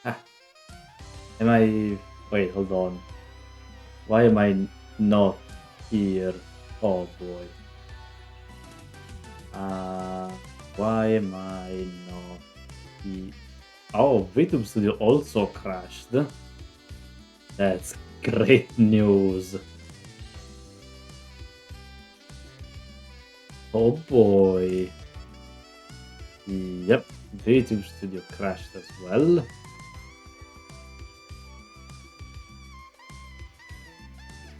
Ah, am I... Wait, hold on. Why am I not here? Oh boy. Why am I not here? Oh, VTube Studio also crashed. That's great news. Oh boy. Yep, VTube Studio crashed as well.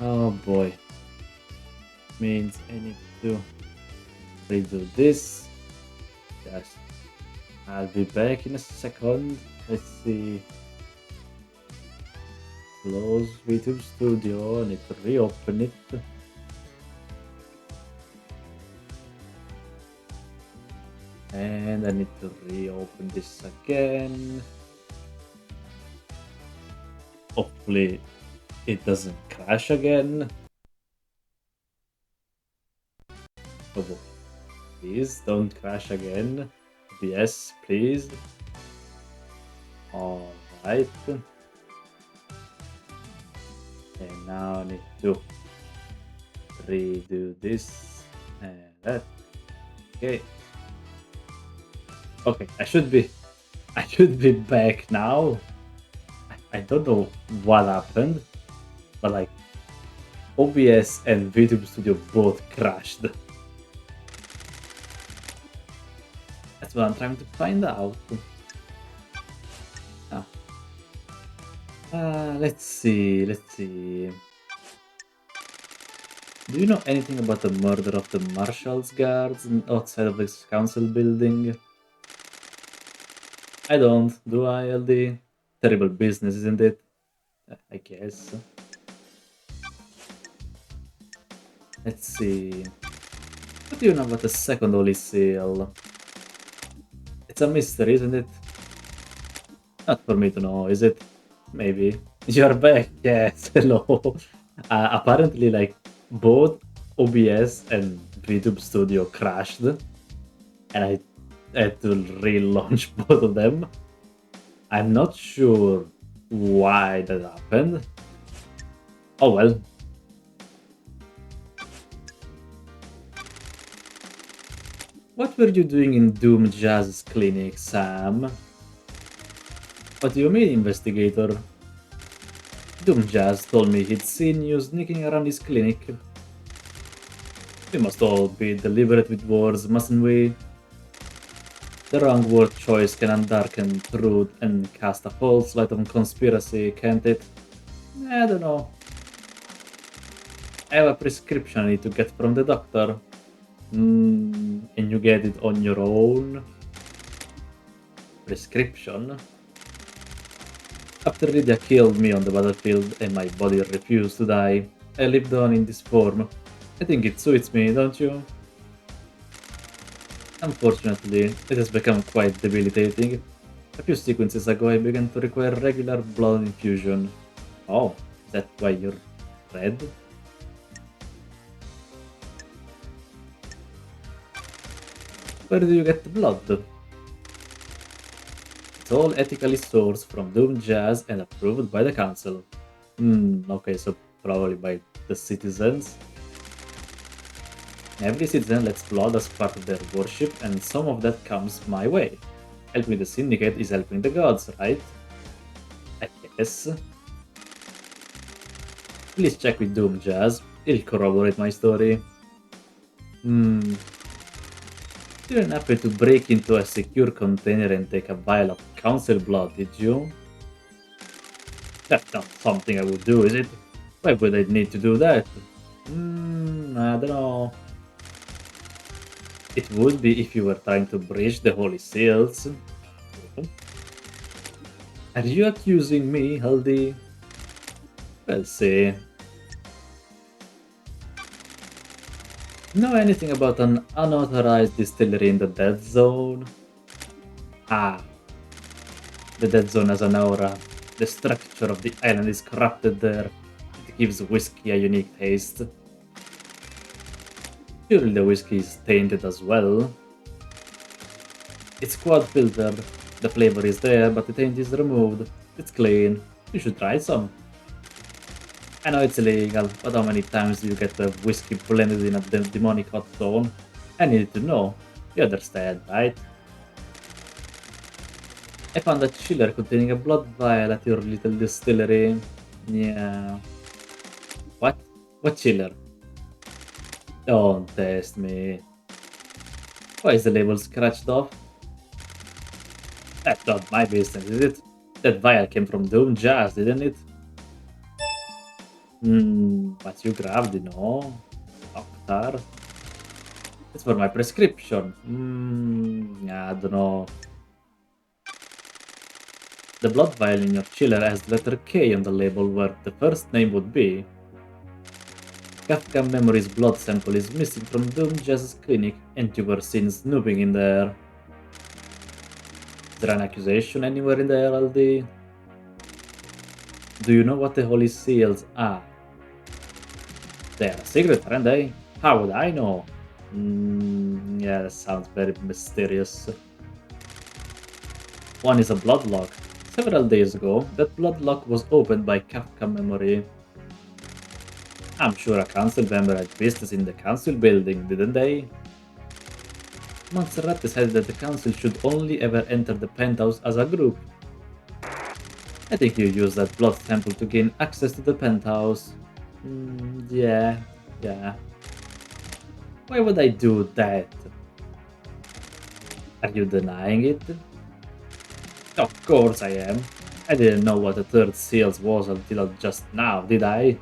Oh boy. Means I need to redo this. Yes. I'll be back in a second. Let's see. Close VTube Studio. I need to reopen it. And I need to reopen this again. Hopefully it doesn't crash again. Oh, please don't crash again. Yes, please. Alright. And now I need to redo this and that. Okay. Okay, I should be back now. I don't know what happened, but like OBS and VTube Studio both crashed. That's what I'm trying to find out. Let's see. Do you know anything about the murder of the Marshall's guards outside of this council building? I don't, do I, LD? Terrible business, isn't it? I guess. Let's see. What do you know about the second Holy Seal? It's a mystery, isn't it? Not for me to know, is it? Maybe. You're back, yes, hello. Apparently, like, both OBS and VTube Studio crashed, and I had to relaunch both of them. I'm not sure why that happened. Oh well. What were you doing in Doom Jazz's clinic, Sam? What do you mean, investigator? Doom Jazz told me he'd seen you sneaking around his clinic. We must all be deliberate with words, mustn't we? The wrong word choice can undarken truth and cast a false light on conspiracy, can't it? I don't know. I have a prescription I need to get from the doctor. And you get it on your own? Prescription? After Lydia killed me on the battlefield and my body refused to die, I lived on in this form. I think it suits me, don't you? Unfortunately, it has become quite debilitating. A few sequences ago I began to require regular blood infusion. Oh, is that why you're red? Where do you get the blood? It's all ethically sourced from Doom Jazz and approved by the council. Okay, so probably by the citizens. Every citizen lets blood as part of their worship, and some of that comes my way. Helping the Syndicate is helping the gods, right? I guess. Please check with Doom Jazz. He'll corroborate my story. You didn't happen to break into a secure container and take a vial of council blood, did you? That's not something I would do, is it? Why would I need to do that? I don't know. It would be if you were trying to breach the Holy Seals. Are you accusing me, Haldi? We'll see. Know anything about an unauthorized distillery in the Dead Zone? Ah. The Dead Zone has an aura. The structure of the island is corrupted there. It gives whiskey a unique taste. Surely the whiskey is tainted as well. It's quad filtered. The flavor is there, but the taint is removed. It's clean. You should try some. I know it's illegal, but how many times do you get the whiskey blended in a demonic hot zone? I need to know. You understand, right? I found a chiller containing a blood vial at your little distillery. Yeah. What? What chiller? Don't test me. Why is the label scratched off? That's not my business, is it? That vial came from Doom Jazz, didn't it? But you grabbed it, no? Doctor? It's for my prescription. I don't know. The blood vial in your chiller has the letter K on the label where the first name would be. Kafka Memory's blood sample is missing from Doom Jazz's clinic and you were seen snooping in there. Is there an accusation anywhere in the LLD? Do you know what the Holy Seals are? They are a secret, aren't they? How would I know? Yeah, that sounds very mysterious. One is a blood lock. Several days ago, that blood lock was opened by Kafka Memory. I'm sure a council member had business in the council building, didn't they? Montserrat decided that the council should only ever enter the penthouse as a group. I think you used that blood sample to gain access to the penthouse. Yeah. Why would I do that? Are you denying it? Of course I am. I didn't know what the third seals was until just now, did I?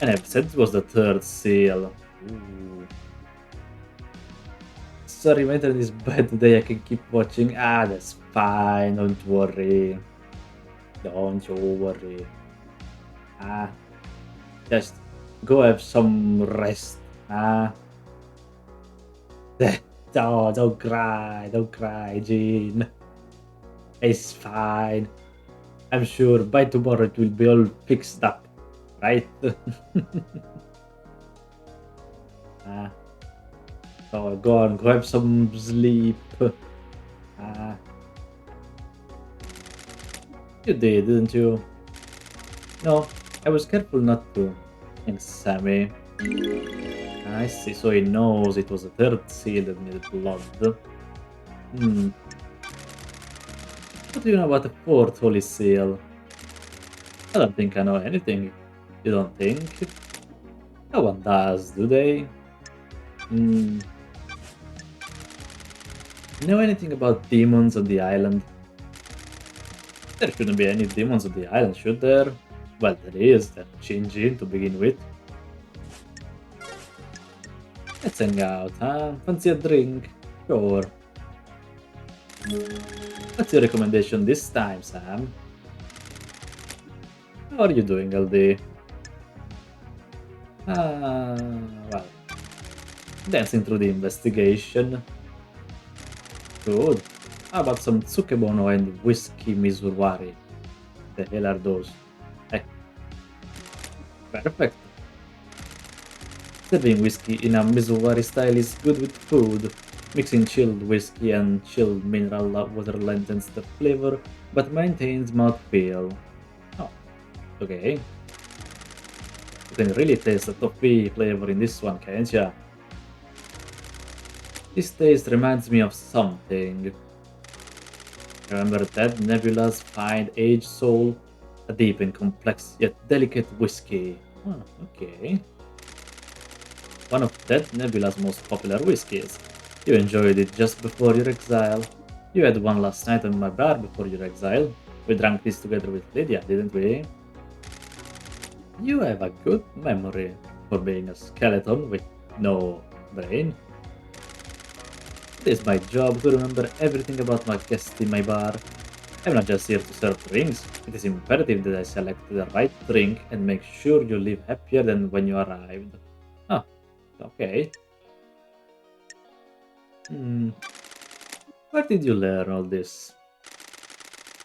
And I said it was the third seal. Ooh. Sorry, my internet is bad today, I can keep watching. That's fine, don't worry. Don't you worry. Just go have some rest. Oh, don't cry, Jean. It's fine. I'm sure by tomorrow it will be all fixed up, right? So go on, go have some sleep. You did, didn't you? No, I was careful not to. Thanks, Sammy. I see, so he knows it was the third seal that needed blood. What do you know about the fourth holy seal? I don't think I know anything. You don't think? No one does, do they? Know anything about demons on the island? There shouldn't be any demons on the island, should there? Well, there is, that Shinji to begin with. Let's hang out, huh? Fancy a drink? Sure. What's your recommendation this time, Sam? How are you doing, LD? Well, dancing through the investigation. Good. How about some tsukebono and whiskey mizuwari? The hell are those? Perfect. Serving whiskey in a mizuwari style is good with food. Mixing chilled whiskey and chilled mineral water lengthens the flavor, but maintains mouthfeel. Oh, okay. You can really taste the toffee flavor in this one, can't ya? This taste reminds me of something. Remember Ted Nebula's Find Age Soul? A deep and complex yet delicate whiskey. Okay. One of Ted Nebula's most popular whiskies. You enjoyed it just before your exile. You had one last night in my bar before your exile. We drank this together with Lydia, didn't we? You have a good memory for being a skeleton with no brain. It is my job to remember everything about my guests in my bar. I'm not just here to serve drinks. It is imperative that I select the right drink and make sure you leave happier than when you arrived. Oh, okay. Where did you learn all this?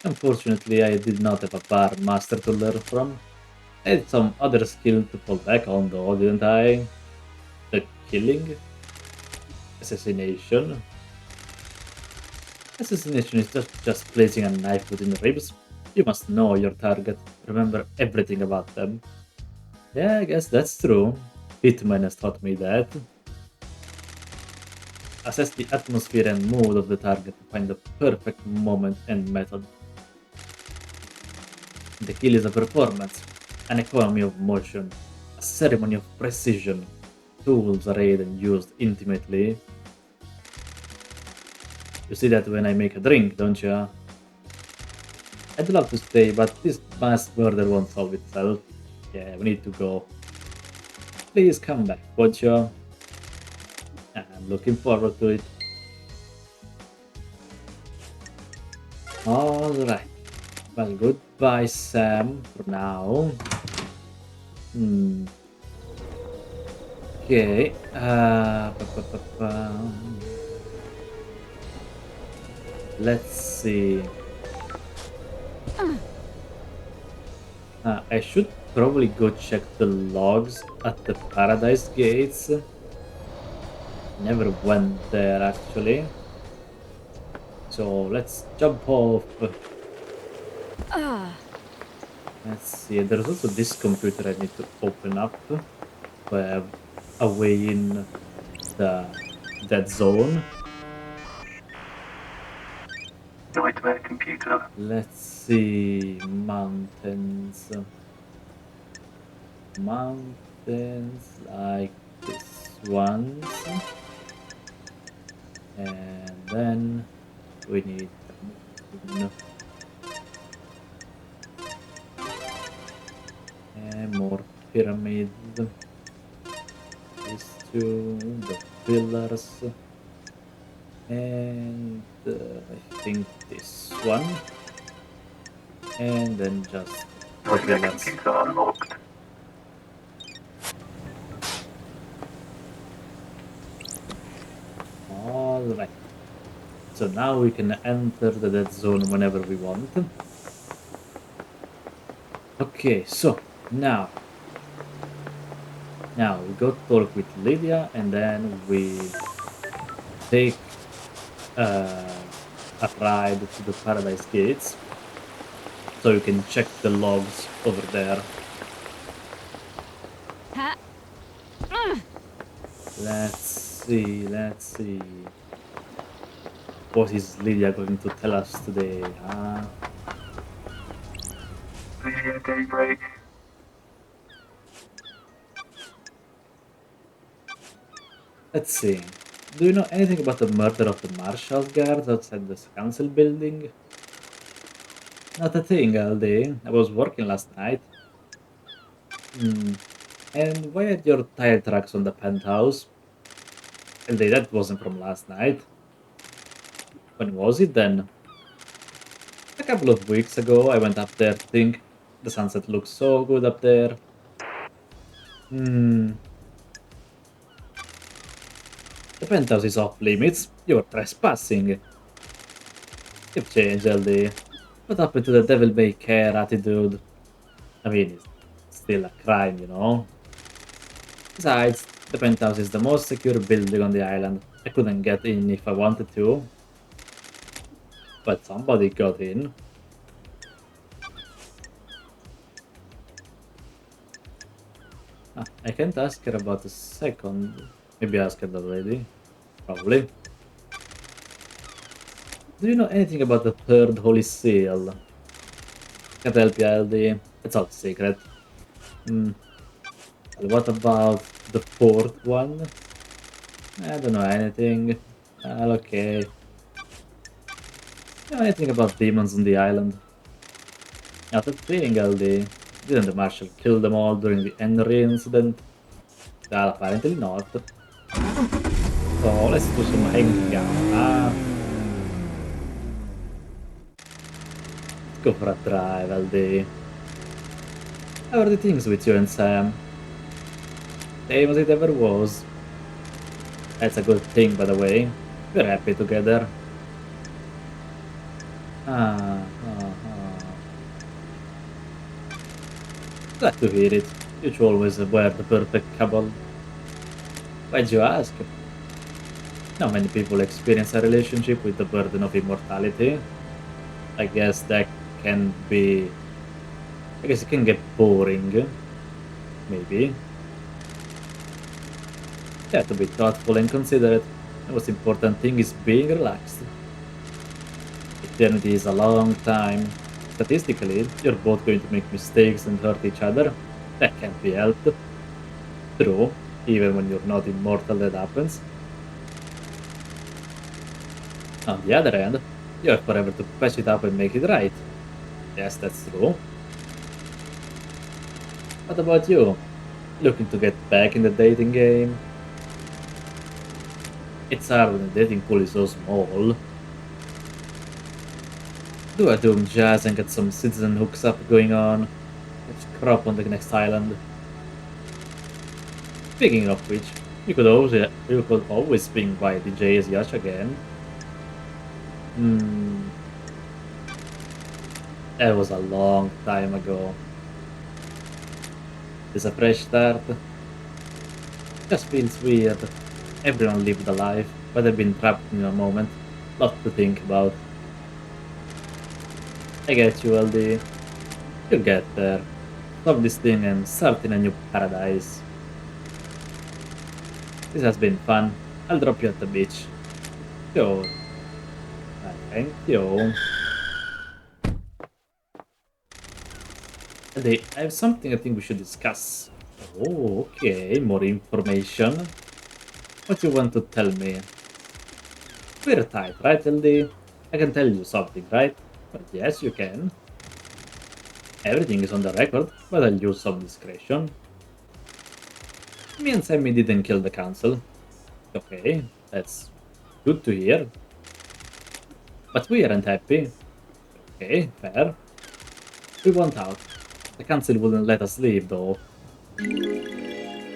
Unfortunately, I did not have a bar master to learn from. I had some other skill to fall back on though, didn't I? The killing? Assassination? Assassination is just placing a knife within the ribs. You must know your target, remember everything about them. Yeah, I guess that's true. Hitman has taught me that. Assess the atmosphere and mood of the target to find the perfect moment and method. The kill is a performance, an economy of motion, a ceremony of precision. Tools arrayed and used intimately. You see that when I make a drink, don't you? I'd love to stay, but this mass murder won't solve itself. Yeah, we need to go. Please come back, won't you? I'm looking forward to it. Alright. Well, goodbye, Sam, for now. Okay. Let's see. I should probably go check the logs at the Paradise Gates. Never went there actually. So let's jump off. Let's see. There's also this computer I need to open up. So I have a way in the dead zone. Nightmare computer. Let's see. Mountains. Mountains like this ones. And then we need and more pyramids. These two, the pillars. And I think this one. And then just the Nightmare pillars. computer unlocked. Alright. So now we can enter the dead zone whenever we want. Okay, so now we go talk with Lydia and then we take a ride to the Paradise Gates so you can check the logs over there. Let's see. What is Lydia going to tell us today? Video daybreak. Let's see. Do you know anything about the murder of the Marshal's guards outside the council building? Not a thing, LD. I was working last night. And why are your tire tracks on the penthouse? LD, that wasn't from last night. When was it then? A couple of weeks ago, I went up there to think the sunset looks so good up there. The penthouse is off limits. You're trespassing. You've changed, LD. What happened to the devil may care attitude? I mean, it's still a crime, you know? Besides, the penthouse is the most secure building on the island. I couldn't get in if I wanted to. But somebody got in. I can't ask her about the second. Maybe I asked her already. Probably. Do you know anything about the third holy seal? Can't help you, LD. It's all secret. Well, what about the fourth one? I don't know anything. Okay. You know anything about demons on the island? Not a thing, LD. Didn't the Marshal kill them all during the Henry incident? Well, apparently not. So let's do some hanging out. Let's go for a drive, LD. How are the things with you and Sam? Same as it ever was. That's a good thing, by the way. We're happy together. Glad to hear it. You two always were the perfect couple. Why'd you ask? Not many people experience a relationship with the burden of immortality. I guess that can be. I guess it can get boring, maybe. Yeah, to be thoughtful and considerate. The most important thing is being relaxed. Eternity is a long time. Statistically, you're both going to make mistakes and hurt each other. That can't be helped. True, even when you're not immortal, that happens. On the other hand, you have forever to patch it up and make it right. Yes, that's true. What about you? Looking to get back in the dating game? It's hard when the dating pool is so small. Do a Doom Jazz and get some citizen hooks up going on. Let's crop on the next island. Speaking of which, you could always swing by DJ's Yacht again. Hmm, that was a long time ago. It's a fresh start. Just feels weird. Everyone lived a life, but I've been trapped in a moment. Lot to think about. I get you, LD. You'll get there. Stop this thing and start in a new paradise. This has been fun. I'll drop you at the beach. Sure. Thank you. LD, I have something I think we should discuss. Oh, okay. More information. What you want to tell me? We're tight, right, LD? I can tell you something, right? But yes, you can. Everything is on the record, but I'll use some discretion. Me and Sammy didn't kill the council. Okay, that's good to hear. But we aren't happy. Okay, fair. We want out. The council wouldn't let us leave, though.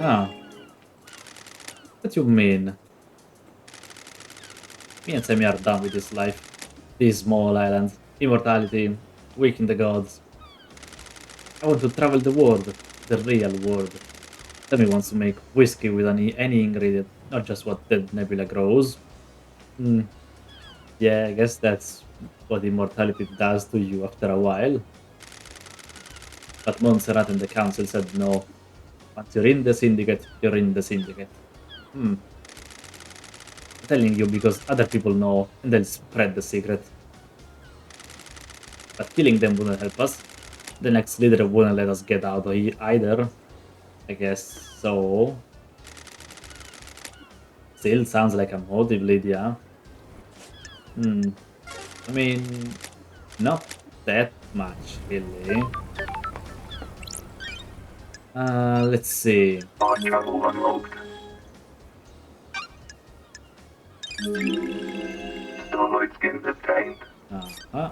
Ah, what you mean? Me and Sammy are done with this life. These small islands, immortality, weak in the gods. I want to travel the world, the real world. Sammy wants to make whiskey with any ingredient, not just what the nebula grows. Hmm, yeah, I guess that's what immortality does to you after a while. But Montserrat and the council said no. Once you're in the syndicate, you're in the syndicate. Hmm. I'm telling you because other people know and they'll spread the secret. But killing them wouldn't help us. The next leader wouldn't let us get out either. I guess so. Still sounds like a motive, Lydia. Hmm. I mean, not that much, really. Let's see. Our travel unlocked. Starlight's getting obtained. Uh-huh.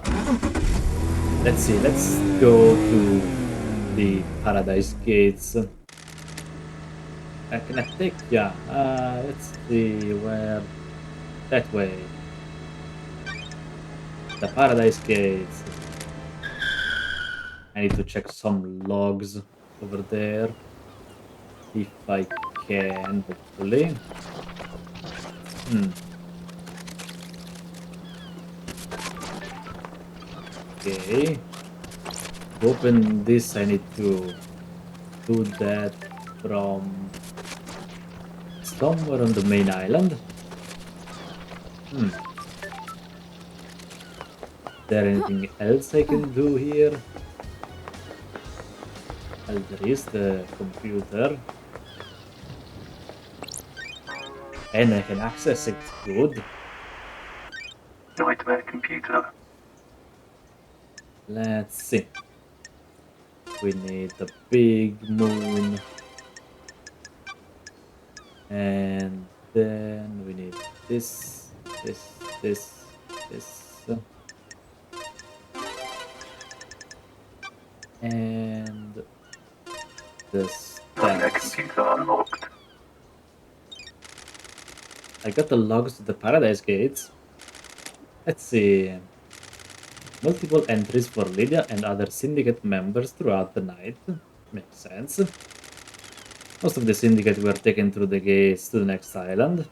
Let's see. Let's go to the Paradise Gates. Can I take? Yeah. Let's see where. That way. The Paradise Gates. I need to check some logs over there. If I can, hopefully. Hmm. Okay. To open this, I need to do that from somewhere on the main island. Hmm. Is there anything else I can do here? Well, there is the computer. And I can access it. Good. Nightmare computer. Let's see. We need the big moon. And then we need this, this, this. And the Nightmare stats. computer unlocked. I got the logs to the Paradise Gates. Let's see. Multiple entries for Lydia and other syndicate members throughout the night. Makes sense. Most of the syndicate were taken through the gates to the next island.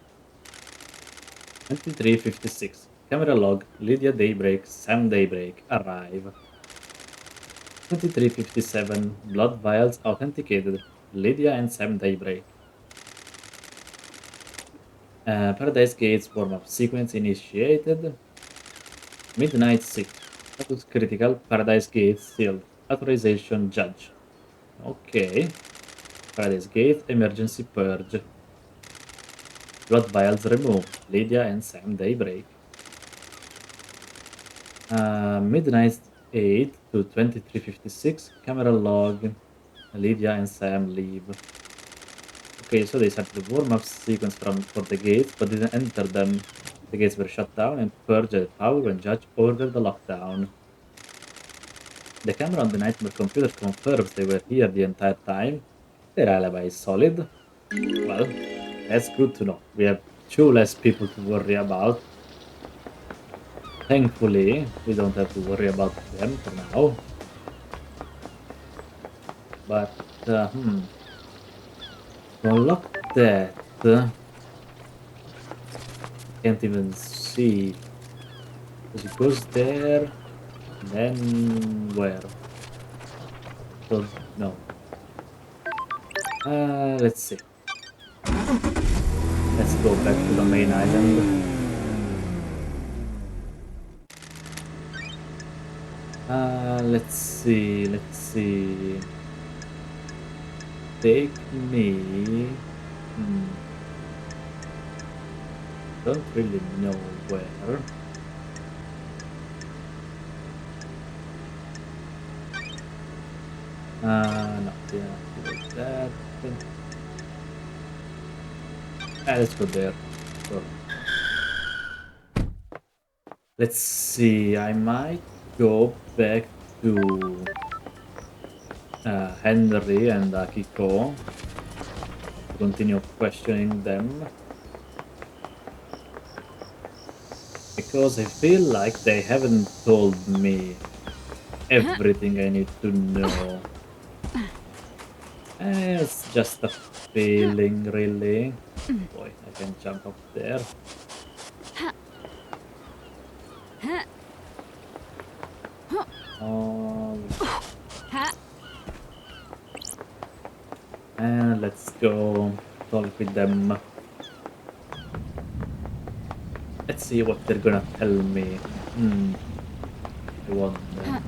23:56. Camera log. Lydia Daybreak. Sam Daybreak. Arrive. 23:57. Blood vials authenticated. Lydia and Sam Daybreak. Paradise Gates warm-up sequence initiated. Midnight 6. Status critical. Paradise Gates sealed. Authorization judge. Okay. Paradise Gate emergency purge. Blood vials removed. Lydia and Sam Daybreak. Midnight 8 to 23:56. Camera log. Lydia and Sam leave. Okay, so they started the warm-up sequence for the gates, but didn't enter them. The gates were shut down and purged the power when Judge ordered the lockdown. The camera on the nightmare computer confirms they were here the entire time. Their alibi is solid. Well, that's good to know. We have two less people to worry about. Thankfully, we don't have to worry about them for now. But, to unlock that, can't even see. Because it goes there, then where? So, no. Let's see. Let's go back to the main island. Let's see, let's see. Take me. Don't really know where. No, yeah, like that. Let's go there. Sure. Let's see, I might go back to Henry and Akiko to continue questioning them. Because I feel like they haven't told me everything I need to know. It's just a feeling, really. Boy, I can jump up there. Oh. And let's go talk with them. Let's see what they're gonna tell me. I wonder.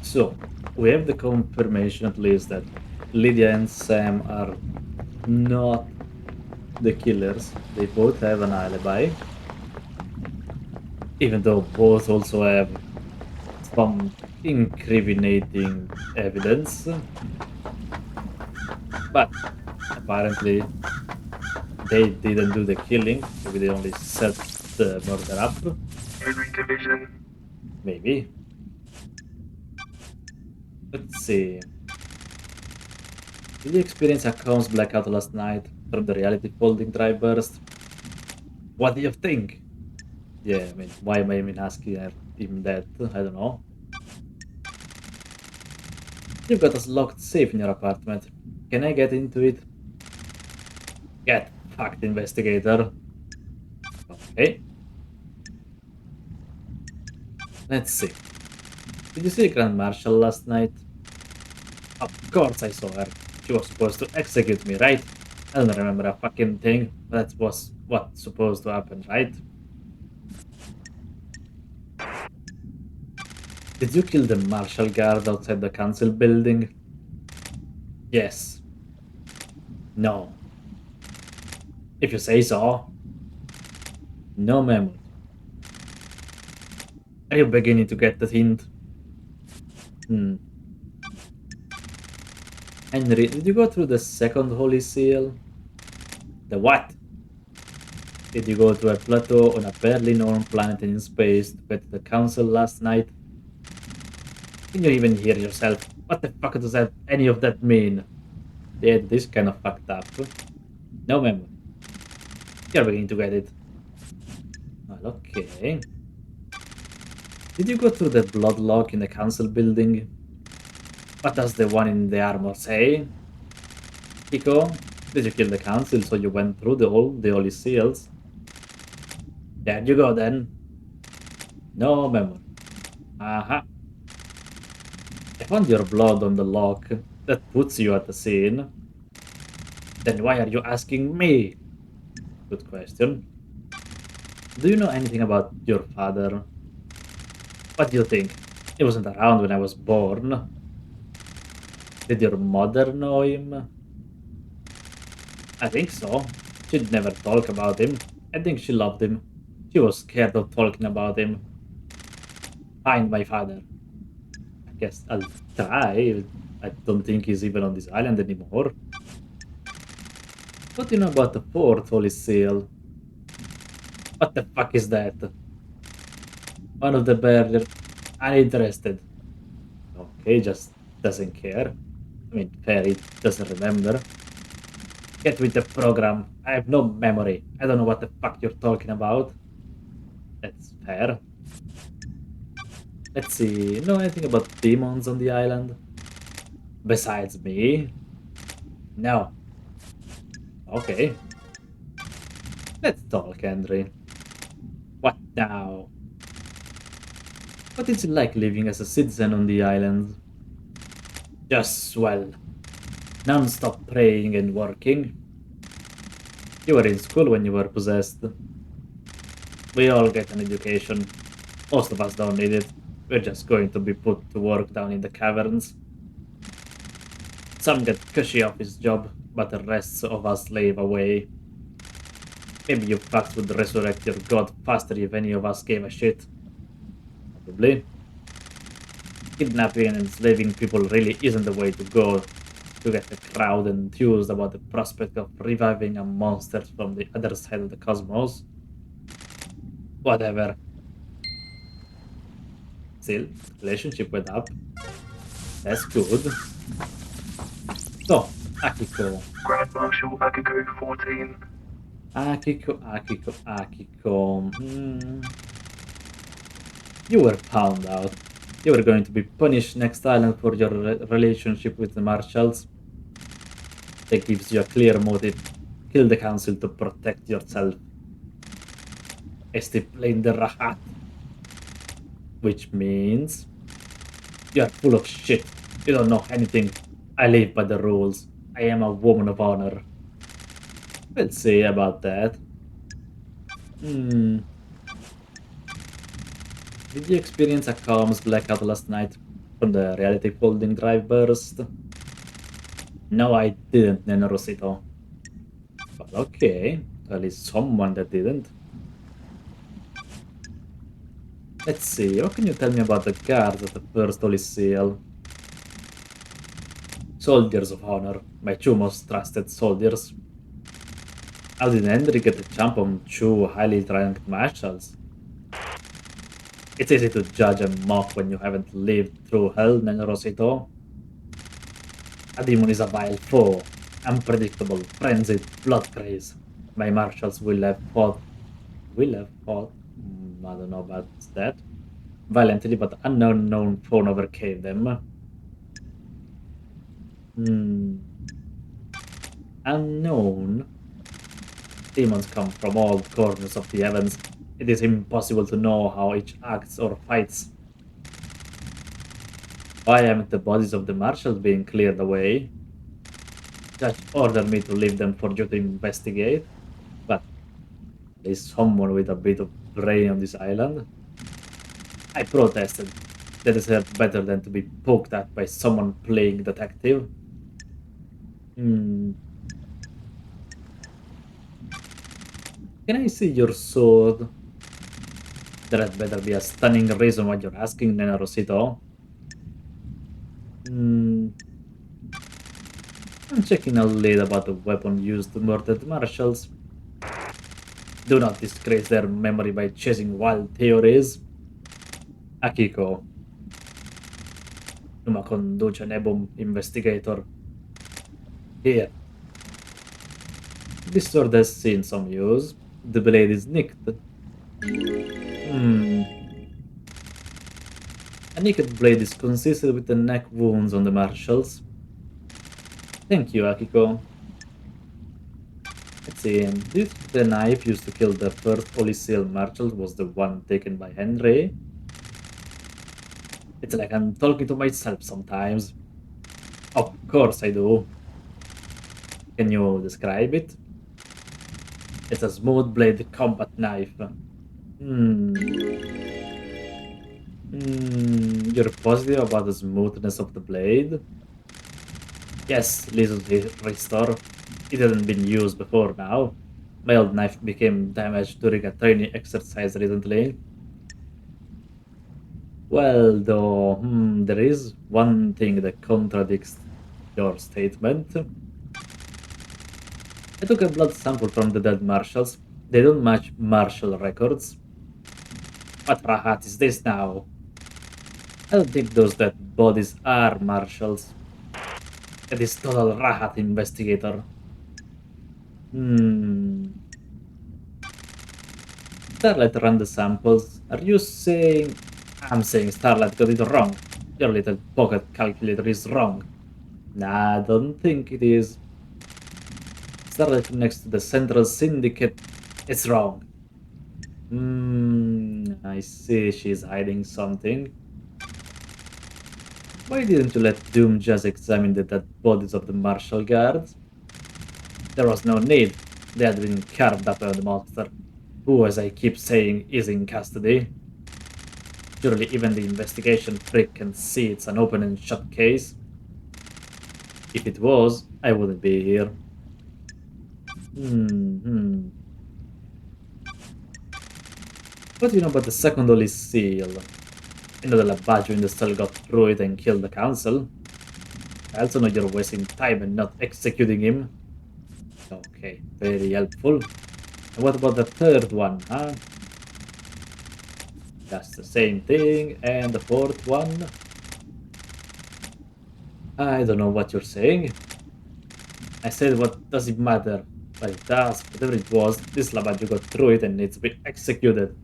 So, we have the confirmation at least that Lydia and Sam are not the killers. They both have an alibi. Even though both also have some incriminating evidence. But apparently they didn't do the killing. Maybe they only set the murder up. Henry Division. Maybe. Let's see. Did you experience a comms blackout last night from the reality folding drive burst? What do you think? Yeah, I mean, why am I even asking him that? I don't know. You've got a locked safe in your apartment. Can I get into it? Get fucked, investigator. Okay. Let's see. Did you see the Grand Marshal last night? Of course I saw her. She was supposed to execute me, right? I don't remember a fucking thing. That was what's supposed to happen, right? Did you kill the Marshal guard outside the council building? Yes. No. If you say so. No memory. Are you beginning to get the hint? Henry, did you go through the second holy seal? The what? Did you go to a plateau on a barely known planet in space to get to the council last night? Can you even hear yourself? What the fuck does any of that mean? Yeah, this kind of fucked up. No memory. You're beginning to get it. Well, okay. Did you go through the blood lock in the council building? What does the one in the armor say? Kiko, did you kill the council so you went through the holy seals? There you go then. No memory. Uh-huh. I found your blood on the lock. That puts you at the scene. Then why are you asking me? Good question. Do you know anything about your father? What do you think? He wasn't around when I was born. Did your mother know him? I think so. She'd never talk about him. I think she loved him. She was scared of talking about him. Find my father. I guess I'll try. I don't think he's even on this island anymore. What do you know about the fourth Holy Seal? What the fuck is that? One of the bears uninterested. Okay, just doesn't care. I mean, fair, he doesn't remember. Get with the program. I have no memory. I don't know what the fuck you're talking about. That's fair. Let's see. Know anything about demons on the island? Besides me? No. Okay. Let's talk, Henry. What now? What is it like living as a citizen on the island? Just swell. Non-stop praying and working. You were in school when you were possessed. We all get an education. Most of us don't need it. We're just going to be put to work down in the caverns. Some get cushy off his job, but the rest of us slave away. Maybe you fucks would resurrect your god faster if any of us gave a shit. Probably. Kidnapping and enslaving people really isn't the way to go to get the crowd enthused about the prospect of reviving a monster from the other side of the cosmos. Whatever. Still, relationship went up. That's good. So, Akiko. Grand Marshal Akiko 14. Akiko. You were found out. You were going to be punished next island for your relationship with the marshals. That gives you a clear motive. Kill the council to protect yourself. Estipline the Rahat. Which means you are full of shit. You don't know anything. I live by the rules. I am a woman of honor. We'll see about that. Did you experience a comms blackout last night from the reality folding drive burst? No, I didn't, Nenorosito. But okay, at least someone that didn't. Let's see, what can you tell me about the guards at the first Holy Seal? Soldiers of honor, my two most trusted soldiers. How did Henry get the jump on two highly ranked marshals? It's easy to judge and mock when you haven't lived through hell, Nenorosito. A demon is a vile foe, unpredictable, frenzied, blood craze. My marshals will have fought. I don't know about that. Violently, but unknown foe overcame them. Unknown? Demons come from all corners of the heavens. It is impossible to know how each acts or fights. Why haven't the bodies of the marshals been cleared away? Judge ordered me to leave them for you to investigate, but there's someone with a bit of brain on this island. I protested. They deserve better than to be poked at by someone playing detective. Can I see your sword? There had better be a stunning reason why you're asking, Nena Rosito. I'm checking a lead about the weapon used to murder the marshals. Do not disgrace their memory by chasing wild theories. Akiko. Numa conduce nebum investigator. Here. This sword has seen some use. The blade is nicked. A naked blade is consistent with the neck wounds on the marshals. Thank you, Akiko. Let's see, do you think the knife used to kill the first Olysseal marshal was the one taken by Henry? It's like I'm talking to myself sometimes. Of course I do. Can you describe it? It's a smooth blade combat knife. Hmm. You're positive about the smoothness of the blade? Yes, little restore. It hadn't been used before now. My old knife became damaged during a training exercise recently. Well, though, there is one thing that contradicts your statement. I took a blood sample from the dead marshals. They don't match marshal records. What rahat is this now? I don't think those dead bodies are marshals. It is total rahat, investigator. Hmm. Starlight ran the samples. Are you saying... I'm saying Starlight got it wrong. Your little pocket calculator is wrong. Nah, I don't think it is. Starlight next to the Central Syndicate. It's wrong. I see she's hiding something. Why didn't you let Doom just examine the dead bodies of the Marshal Guards? There was no need. They had been carved up by the monster, who, as I keep saying, is in custody. Surely even the investigation freak can see it's an open and shut case. If it was, I wouldn't be here. What do you know about the second Holy Seal? You know the Labaggio in the cell got through it and killed the council. I also know you're wasting time and not executing him. Okay, very helpful. And what about the third one, huh? That's the same thing. And the fourth one? I don't know what you're saying. I said what does it matter? But it does. Whatever it was, this Labaggio got through it and needs to be executed.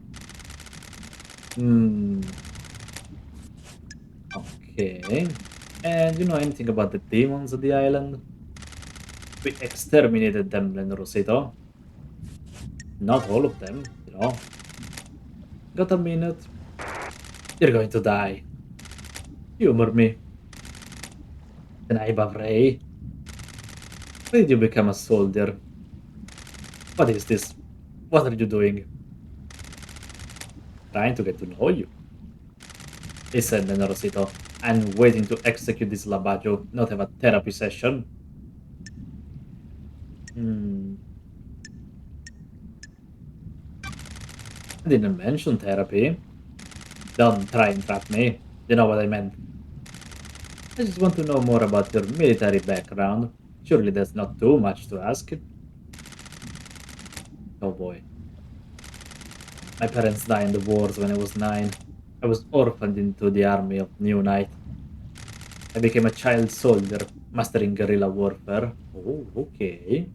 Okay. And you know anything about the demons of the island? We exterminated them, Rosito. Not all of them, you know. Got a minute? You're going to die. Humor me. Then I Ray. Why did you become a soldier? What is this? What are you doing? Trying to get to know you. Listen, Rosito. I'm waiting to execute this Labaggio, not have a therapy session. I didn't mention therapy. Don't try and trap me. You know what I meant. I just want to know more about your military background. Surely that's not too much to ask. Oh boy. My parents died in the wars when I was 9. I was orphaned into the army of New Knight. I became a child soldier, mastering guerrilla warfare. Oh, okay.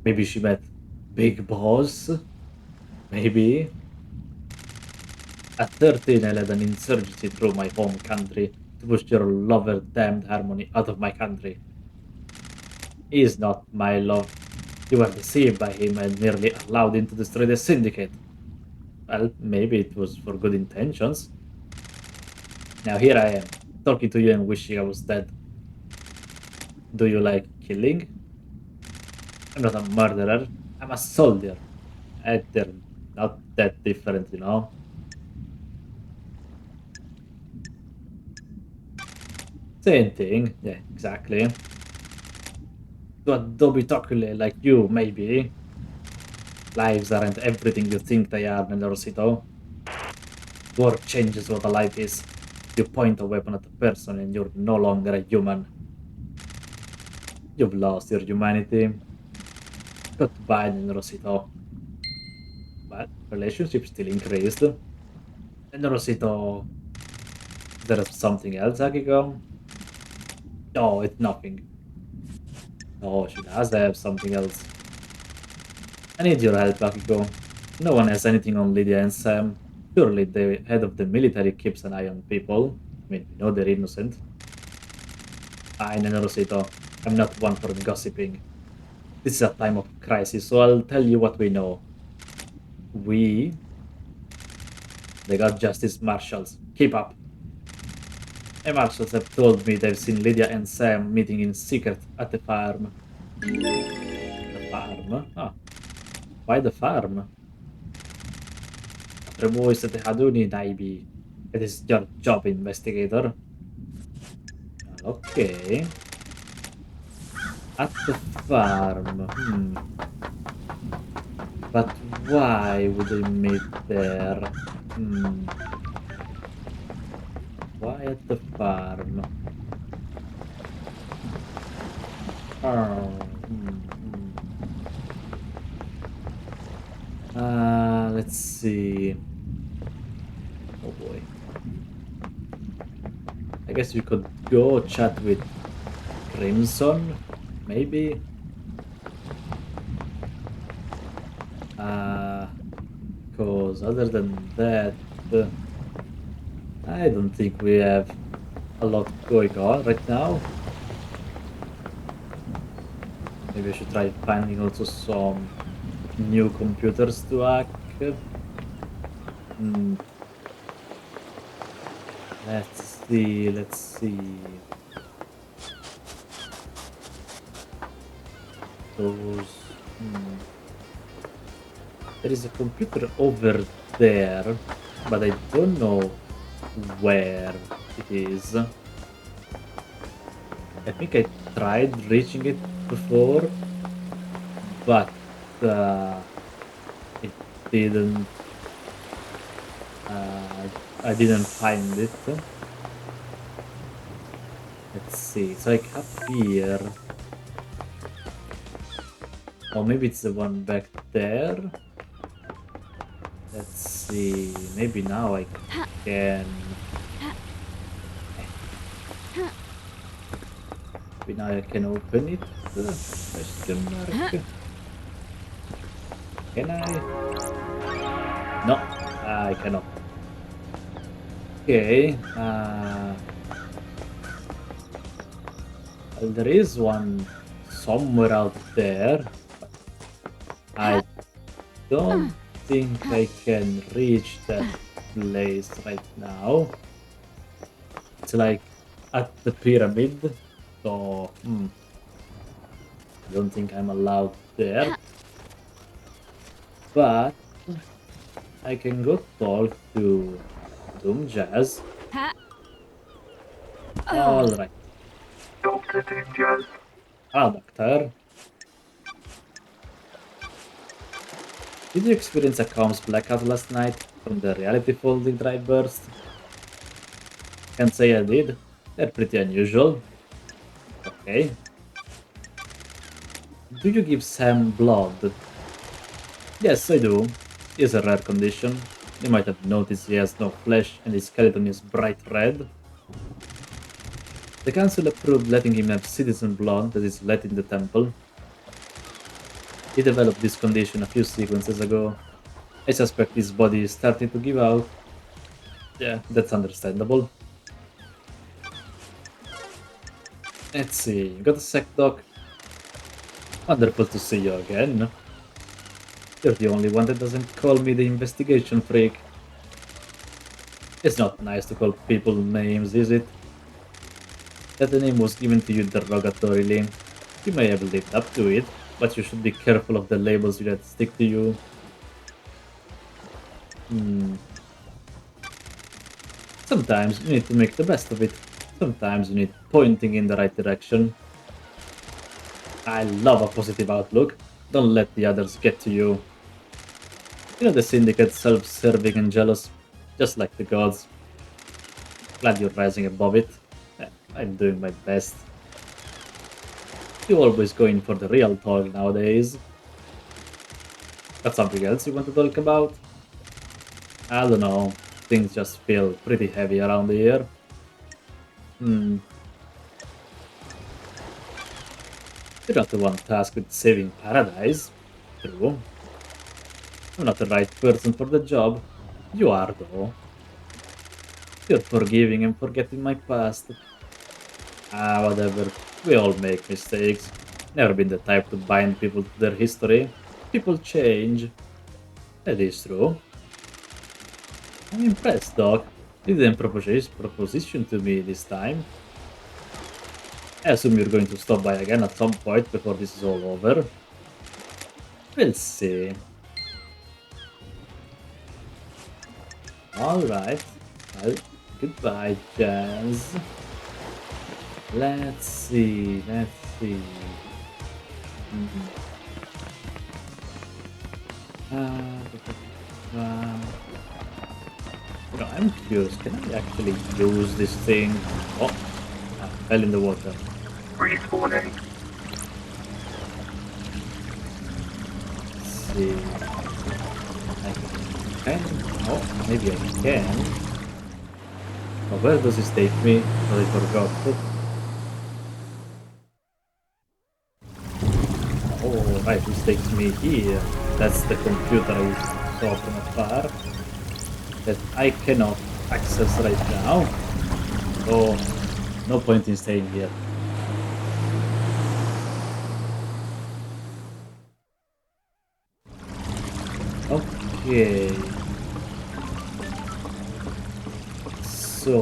Maybe she met Big Boss? Maybe. At 13, I led an insurgency through my home country to push your lover damned Harmony out of my country. He is not my love. You were deceived by him and nearly allowed him to destroy the syndicate. Well, maybe it was for good intentions. Now here I am, talking to you and wishing I was dead. Do you like killing? I'm not a murderer. I'm a soldier. And they're not that different, you know? Same thing. Yeah, exactly. To a Dobitocule like you, maybe. Lives aren't everything you think they are, Nelorosito. War changes what a life is. You point a weapon at a person and you're no longer a human. You've lost your humanity. Goodbye, Nelorosito. But relationship still increased. Nelorosito, there's something else, Akiko? No, it's nothing. Oh, she does have something else. I need your help, Akiko. No one has anything on Lydia and Sam. Surely the head of the military keeps an eye on people. mean, we know they're innocent. Nerosito, I'm not one for gossiping. This is a time of crisis, so I'll tell you what we know. They got justice marshals. Keep up. My marshals have told me they've seen Lydia and Sam meeting in secret at the farm. The farm? Ah, why the farm? After voi siete Haduni, Naibi. It is your job, investigator. Okay. At the farm. But why would they meet there? Why at the farm? Oh, let's see. Oh boy. I guess we could go chat with Crimson, maybe. Cause other than that, I don't think we have a lot going on right now. Maybe I should try finding also some new computers to hack. Let's see. Those. There is a computer over there, but I don't know where it is. I think I tried reaching it before, but it didn't. I didn't find it. Let's see. It's like up here. Or maybe it's the one back there. Let's see. Maybe now I can. Maybe now I can open it. Question mark. Can I? No, I cannot. Okay. Well, there is one somewhere out there. I don't think I can reach that place right now. It's like at the pyramid, so I don't think I'm allowed there. But I can go talk to Doom Jazz. Alright. Doctor Doom Jazz. Ah, Doctor. Did you experience a comms blackout last night from the reality folding drive burst? Can't say I did. They're pretty unusual. Okay. Do you give Sam blood? Yes, I do. It's a rare condition. You might have noticed he has no flesh and his skeleton is bright red. The council approved letting him have citizen blood that is let in the temple. He developed this condition a few sequences ago. I suspect his body is starting to give out. Yeah, that's understandable. Let's see, you got a sec, Doc? Wonderful to see you again. You're the only one that doesn't call me the investigation freak. It's not nice to call people names, is it? That the name was given to you derogatorily. You may have lived up to it, but you should be careful of the labels you let stick to you. Sometimes you need to make the best of it. Sometimes you need pointing in the right direction. I love a positive outlook. Don't let the others get to you. You know the syndicate's self-serving and jealous, just like the gods. Glad you're rising above it. I'm doing my best. You always go in for the real talk nowadays. Got something else you want to talk about? I don't know. Things just feel pretty heavy around here. You're not the one tasked with saving paradise. True. I'm not the right person for the job. You are, though. You're forgiving and forgetting my past. Ah, whatever. We all make mistakes. Never been the type to bind people to their history. People change. That is true. I'm impressed, Doc. You didn't propose proposition to me this time. I assume you're going to stop by again at some point before this is all over. We'll see. Alright. Well, goodbye, Jazz. Let's see, let's see. Mhm. Uh, you know, I'm curious, can I actually use this thing? Oh, I fell in the water. Freeze warning. Let's see. I can. Oh, maybe I can. Oh, where does this take me? Oh, I forgot. Oh, right, this takes me here. That's the computer I saw from afar that I cannot access right now. So, no point in staying here. Okay. So,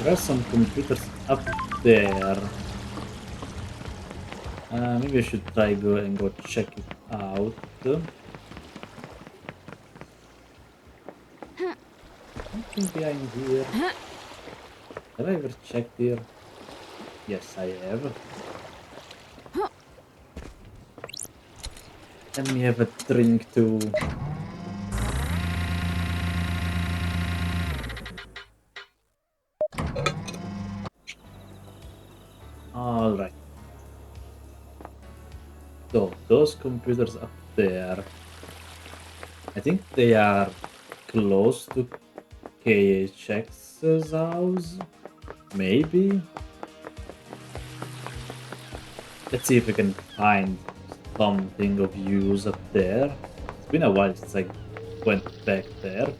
there are some computers up there. Maybe I should try go check it out. Something behind here. Have I ever checked here? Yes, I have. Let me have a drink too. Alright. So, those computers up there. I think they are close to KHX's house. Maybe? Let's see if we can find something of use up there. It's been a while since I went back there.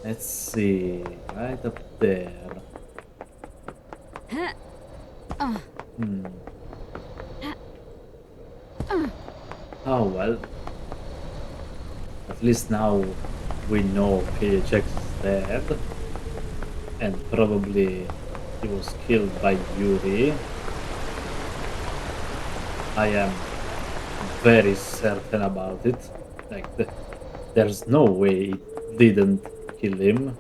Let's see. Right up there. Hmm. Oh well. At least now we know KHX is dead. And probably he was killed by Yuri. I am very certain about it. Like, there's no way it didn't kill him.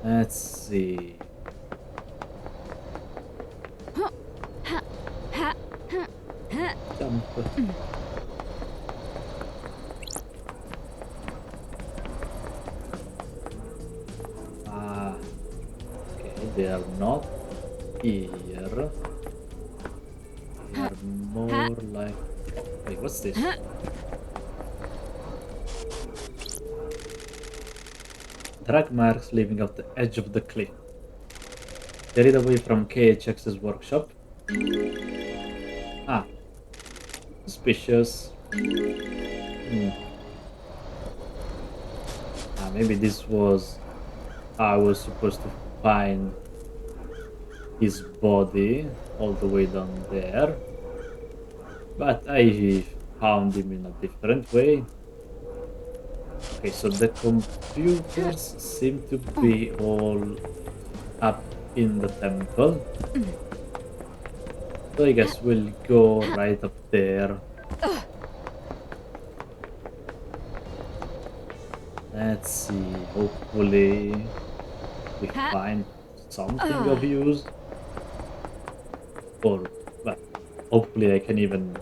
Let's see. Jump. Ah, okay, they are not here. They are more like. Wait, what's this? Drag marks leaving off the edge of the cliff. Carried away from KHX's workshop. Ah, suspicious. Hmm. Ah, maybe this was how I was supposed to find his body all the way down there. But I found him in a different way. Okay, so the computers seem to be all up in the temple. So I guess we'll go right up there. Let's see, hopefully we find something of use. Or, well, hopefully I can even,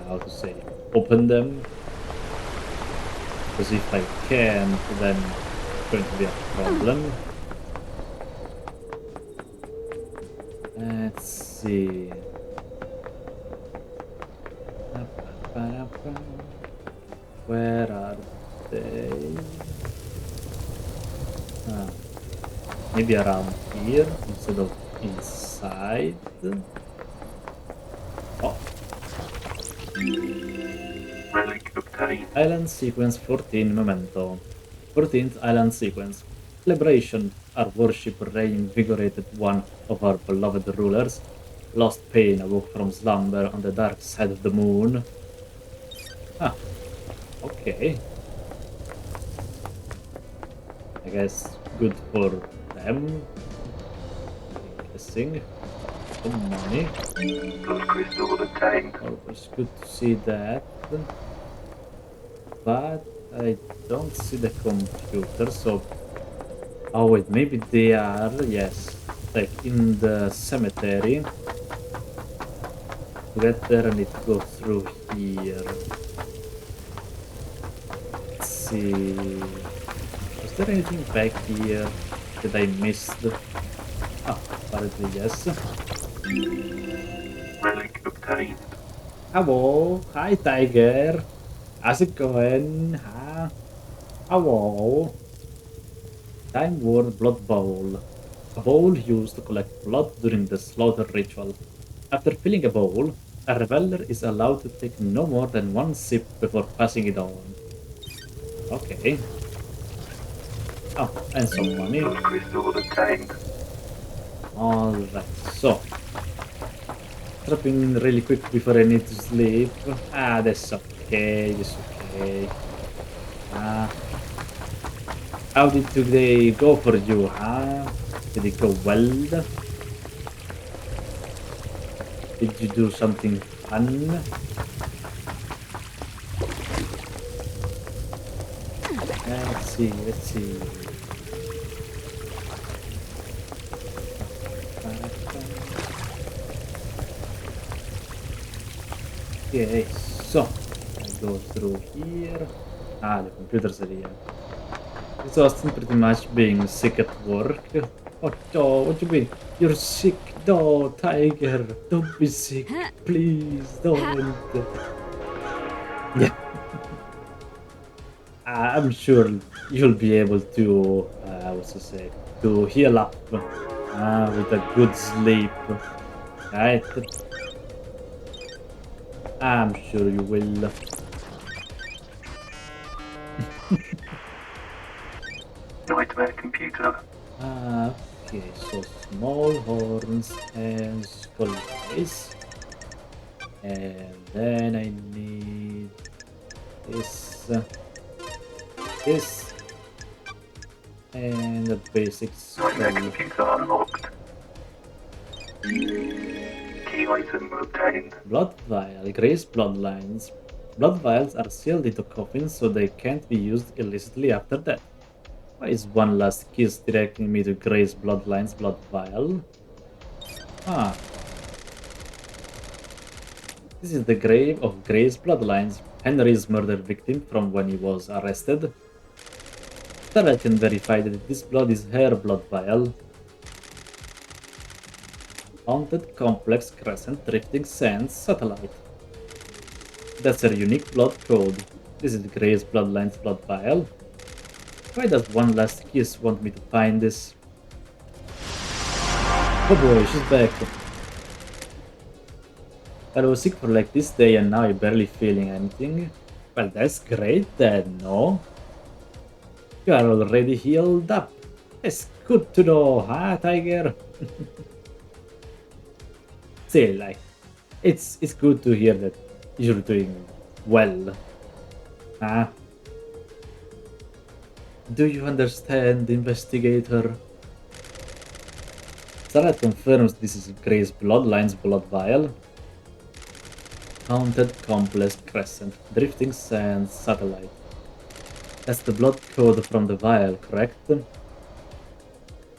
how to say, open them. Because if I can't, then it's going to be a problem. Let's see. Where are they? Ah, maybe around here instead of inside. Oh, Relic obtained. Island sequence 14 memento. 14th island sequence. Celebration. Our worship reinvigorated one of our beloved rulers. Lost pain awoke from slumber on the dark side of the moon. Ah, okay. I guess good for them. I'm guessing. Some money. Blood crystal obtained. Always good to see that. But I don't see the computer, so... Oh wait, maybe they are, yes. Like in the cemetery. To get there I need to go through here. Let's see... Was there anything back here that I missed? Ah, apparently yes. Relic obtained. Hello, hi Tiger. How's it going? Huh? Hello. Time Worn Blood Bowl. A bowl used to collect blood during the slaughter ritual. After filling a bowl, a reveler is allowed to take no more than one sip before passing it on. Okay. Oh, and some money. Blood crystal obtained. Alright, so. Dropping in really quick before I need to sleep. Ah, that's okay, that's okay. Ah. How did today go for you, huh? Did it go well? Did you do something fun? Let's see, let's see. Okay, so I go through here. Ah, the computers are here. It's Austin pretty much being sick at work. Oh no, what do you mean? You're sick? No, Tiger, don't be sick. Please, don't. Yeah. I'm sure you'll be able to, what's to say, to heal up with a good sleep, right? I'm sure you will. Nightmare computer. Okay, so small horns and skull face. And then I need this, this, and a basic Nightmare skull. computer unlocked. Key item obtained. Blood vial, Gray's bloodlines. Blood vials are sealed into coffins so they can't be used illicitly after death. Why is one last kiss directing me to Gray's bloodlines blood vial? Ah, this is the grave of Gray's bloodlines, Henry's murder victim from when he was arrested. Sarah can verify that this blood is her blood vial. Haunted complex crescent drifting sands satellite. That's her unique blood code. This is Gray's bloodlines blood vial. Why does one last kiss want me to find this? Oh boy, she's back. I was sick for like this day and now I'm barely feeling anything. Well, that's great then, no? You are already healed up. It's good to know, huh, Tiger? Still, like, it's good to hear that you're doing well. Huh? Do you understand, investigator? Sarah confirms this is Gray's bloodline's blood vial. Haunted complex crescent, drifting sands satellite. That's the blood code from the vial, correct?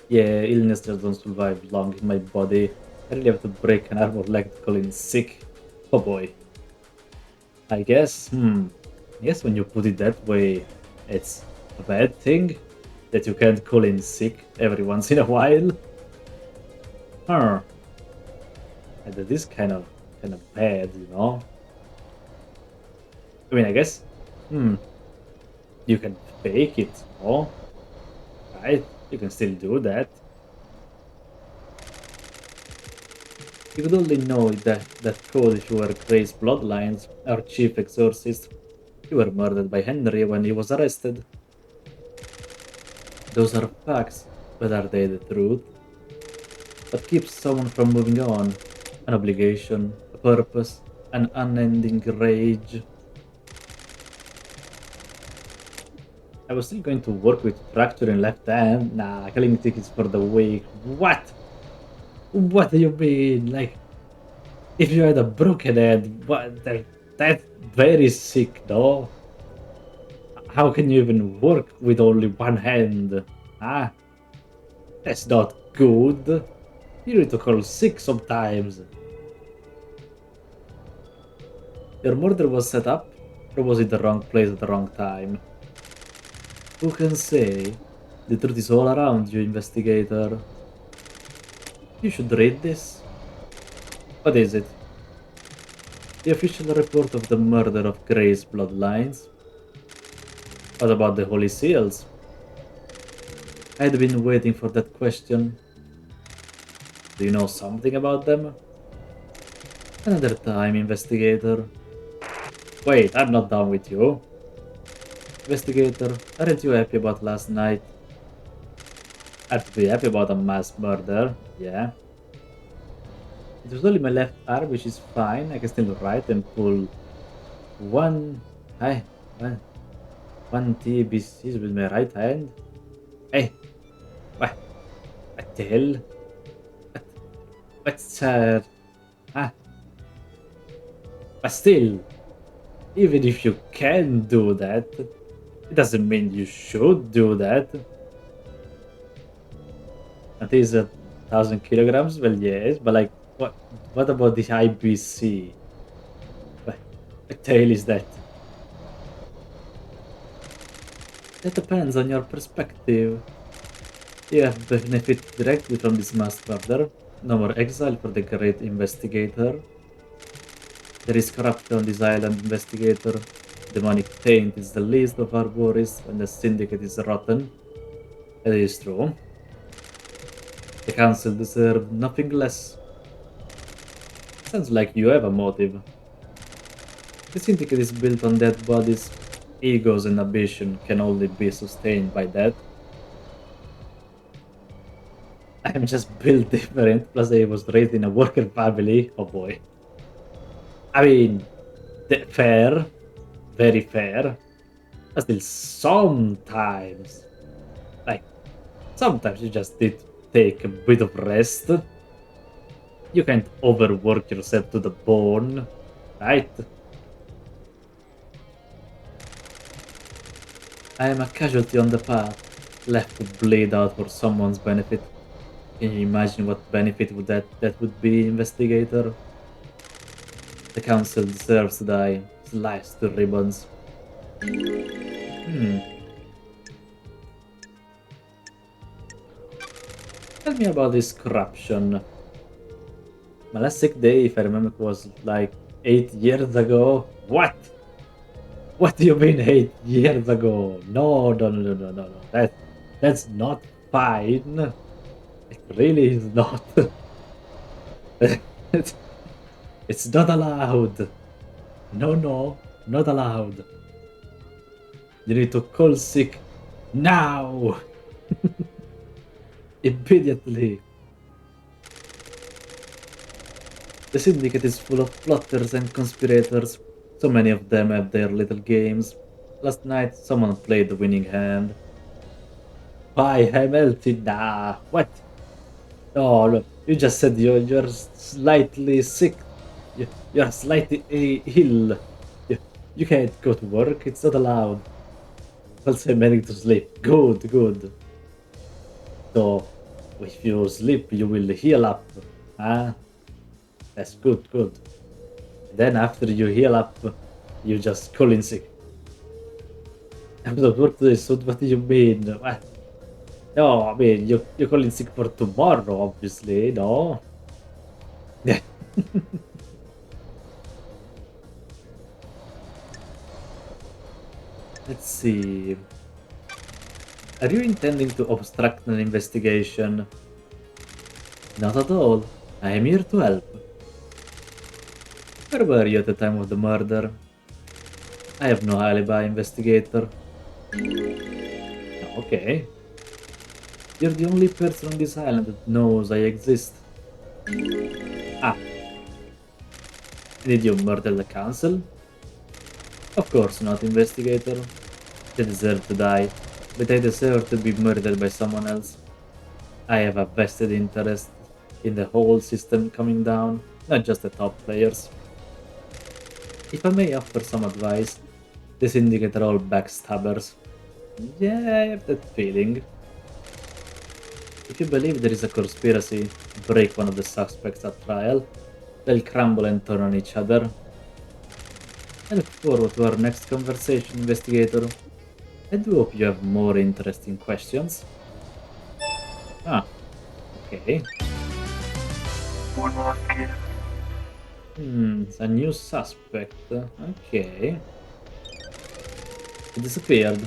Yeah, illness just don't survive long in my body. I really have to break an arm or leg to call in sick. Oh boy. I guess, yes, when you put it that way, it's a bad thing that you can't call in sick every once in a while. Huh. And that is kind of bad, you know? I mean, I guess, you can fake it, no? Right? You can still do that. You could only know that code if you were Gray's bloodlines, our chief exorcist. You were murdered by Henry when he was arrested. Those are facts, but are they the truth? What keeps someone from moving on? An obligation, a purpose, an unending rage. I was still going to work with fracture in left hand. Nah, killing tickets for the weak. What? What do you mean? Like, if you had a broken head, what? That's very sick, no? How can you even work with only one hand? Ah, that's not good. You need to call sick sometimes. Your murder was set up, or was it the wrong place at the wrong time? Who can say? The truth is all around you, investigator. You should read this. What is it? The official report of the murder of Gray's bloodlines. What about the Holy Seals? I'd been waiting for that question. Do you know something about them? Another time, investigator. Wait, I'm not done with you. Investigator, aren't you happy about last night? I'd be happy about a mass murder, yeah. It was only my left arm, which is fine. I can still write and pull one, hey, one TBCs with my right hand. Hey, what the hell? What's ah, but still, even if you can do that, it doesn't mean you should do that. At least 1,000 kilograms, well, yes, but like, what about the IBC? What the hell is that? That depends on your perspective. You have benefit directly from this mass murder. No more exile for the great investigator. There is corruption on this island, investigator. Demonic taint is the least of our worries, and the syndicate is rotten. It is true. The council deserve nothing less. Sounds like you have a motive. The syndicate is built on dead bodies. Egos and ambition can only be sustained by that. I'm just built different, plus I was raised in a worker family. Oh boy. I mean, fair. Very fair. But still, sometimes. Like, sometimes you just need to take a bit of rest. You can't overwork yourself to the bone, right? I am a casualty on the path, left to bleed out for someone's benefit. Can you imagine what benefit would that would be, investigator? The council deserves to die, sliced to ribbons. Tell me about this corruption. My last sick day, if I remember, was like 8 years ago. What? What do you mean 8 years ago? No, no, no, no, no, no, no. That's not fine. It really is not. It's not allowed. No, no, not allowed. You need to call sick now. Immediately. The syndicate is full of plotters and conspirators. So many of them have their little games. Last night, someone played the winning hand. Why, I'm healthy. Nah, what? No, look, you just said you're slightly sick. You're slightly ill. You can't go to work. It's not allowed. Also, I'm heading to sleep. Good, good. So, if you sleep, you will heal up. Huh? That's good, good. Then after you heal up, you just call in sick. I'm not work today, so what do you mean? What? No, I mean, you call in sick for tomorrow, obviously, no? Let's see. Are you intending to obstruct an investigation? Not at all. I am here to help. Where were you at the time of the murder? I have no alibi, investigator. Okay. You're the only person on this island that knows I exist. Ah, did you murder the council? Of course not, investigator. They deserve to die, but I deserve to be murdered by someone else. I have a vested interest in the whole system coming down, not just the top players. If I may offer some advice, the syndicate are all backstabbers. Yeah, I have that feeling. If you believe there is a conspiracy to break one of the suspects at trial, they'll crumble and turn on each other. I look forward to our next conversation, investigator. I do hope you have more interesting questions. Ah, okay. One last kiss. It's a new suspect. Okay. He disappeared.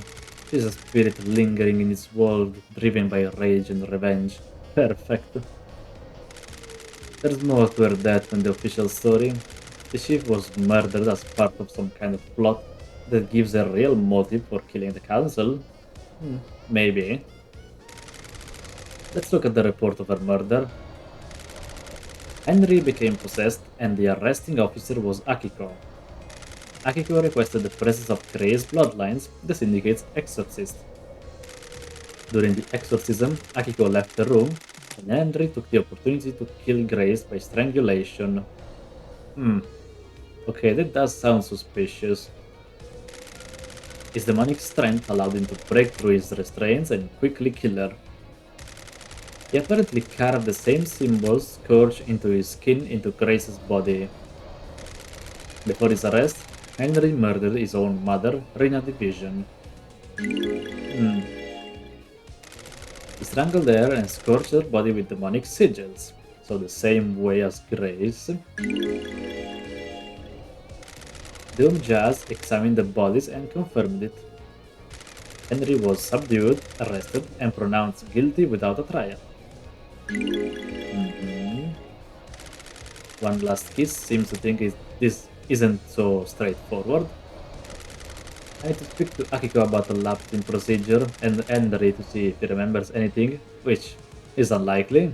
She's a spirit lingering in this world, driven by rage and revenge. Perfect. There's more to her death than the official story. The chief was murdered as part of some kind of plot that gives a real motive for killing the council. Maybe. Let's look at the report of her murder. Henry became possessed, and the arresting officer was Akiko. Akiko requested the presence of Gray's bloodlines, the syndicate's exorcist. During the exorcism, Akiko left the room, and Henry took the opportunity to kill Grace by strangulation. Okay, that does sound suspicious. His demonic strength allowed him to break through his restraints and quickly kill her. He apparently carved the same symbols scourged into his skin into Grace's body. Before his arrest, Henry murdered his own mother, Rina Division. He strangled her and scourged her body with demonic sigils, so the same way as Grace. Doom Jazz examined the bodies and confirmed it. Henry was subdued, arrested, and pronounced guilty without a trial. One Last Kiss seems to think this isn't so straightforward. I need to speak to Akiko about the lapse in procedure and Henry to see if he remembers anything, which is unlikely.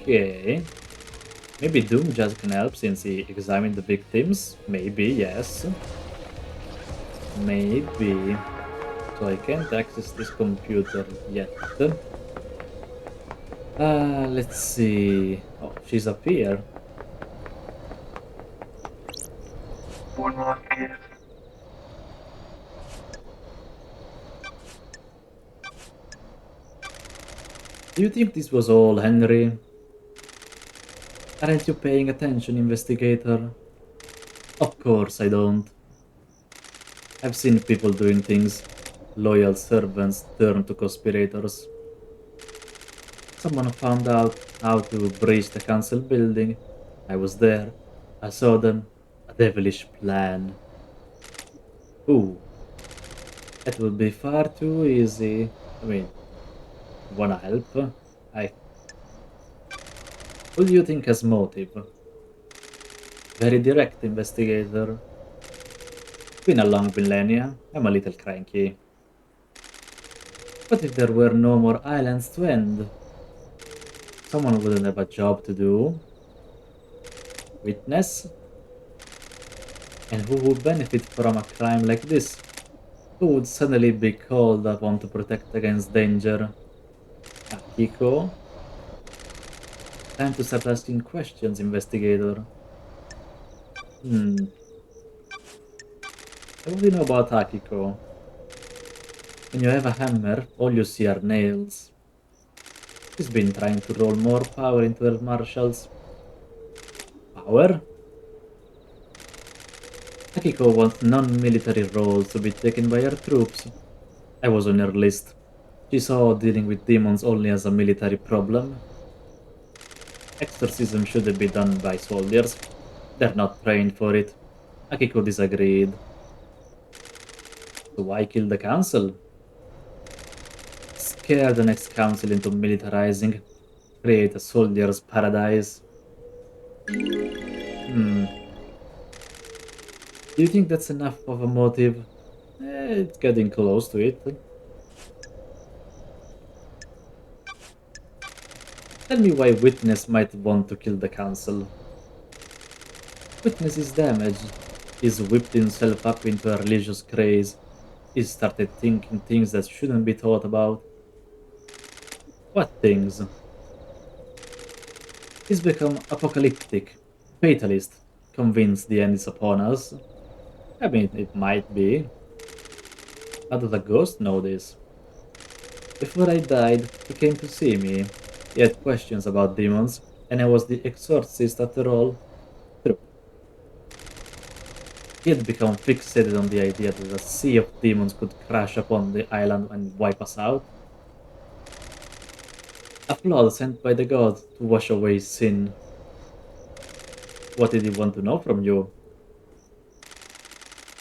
Okay. Maybe Doom just can help since he examined the victims. Maybe, yes. Maybe. So I can't access this computer yet. Let's see. Oh, she's up here. One last kiss. Do you think this was all, Henry? Aren't you paying attention, investigator? Of course I don't. I've seen people doing things. Loyal servants turn to conspirators. Someone found out how to breach the council building. I was there. I saw them. A devilish plan. Ooh. It would be far too easy. I mean, wanna help? I... Who do you think has motive? Very direct, investigator. Been a long millennia. I'm a little cranky. What if there were no more islands to end? Someone wouldn't have a job to do. Witness? And who would benefit from a crime like this? Who would suddenly be called upon to protect against danger? Akiko? Time to start asking questions, investigator. What do you know about Akiko? When you have a hammer, all you see are nails. She's been trying to roll more power into her marshals. Power? Akiko wants non-military roles to be taken by her troops. I was on her list. She saw dealing with demons only as a military problem. Exorcism should be done by soldiers. They're not trained for it. Akiko disagreed. So why kill the council? Scare the next council into militarizing. Create a soldier's paradise. Hmm. Do you think that's enough of a motive? It's getting close to it. Tell me why Witness might want to kill the council. Witness is damaged. He's whipped himself up into a religious craze. He's started thinking things that shouldn't be thought about. What things? He's become apocalyptic, fatalist, convinced the end is upon us. I mean, it might be. How does a ghost know this? Before I died, he came to see me. He had questions about demons, and I was the exorcist after all. True. He had become fixated on the idea that a sea of demons could crash upon the island and wipe us out. A flood sent by the gods to wash away sin. What did he want to know from you?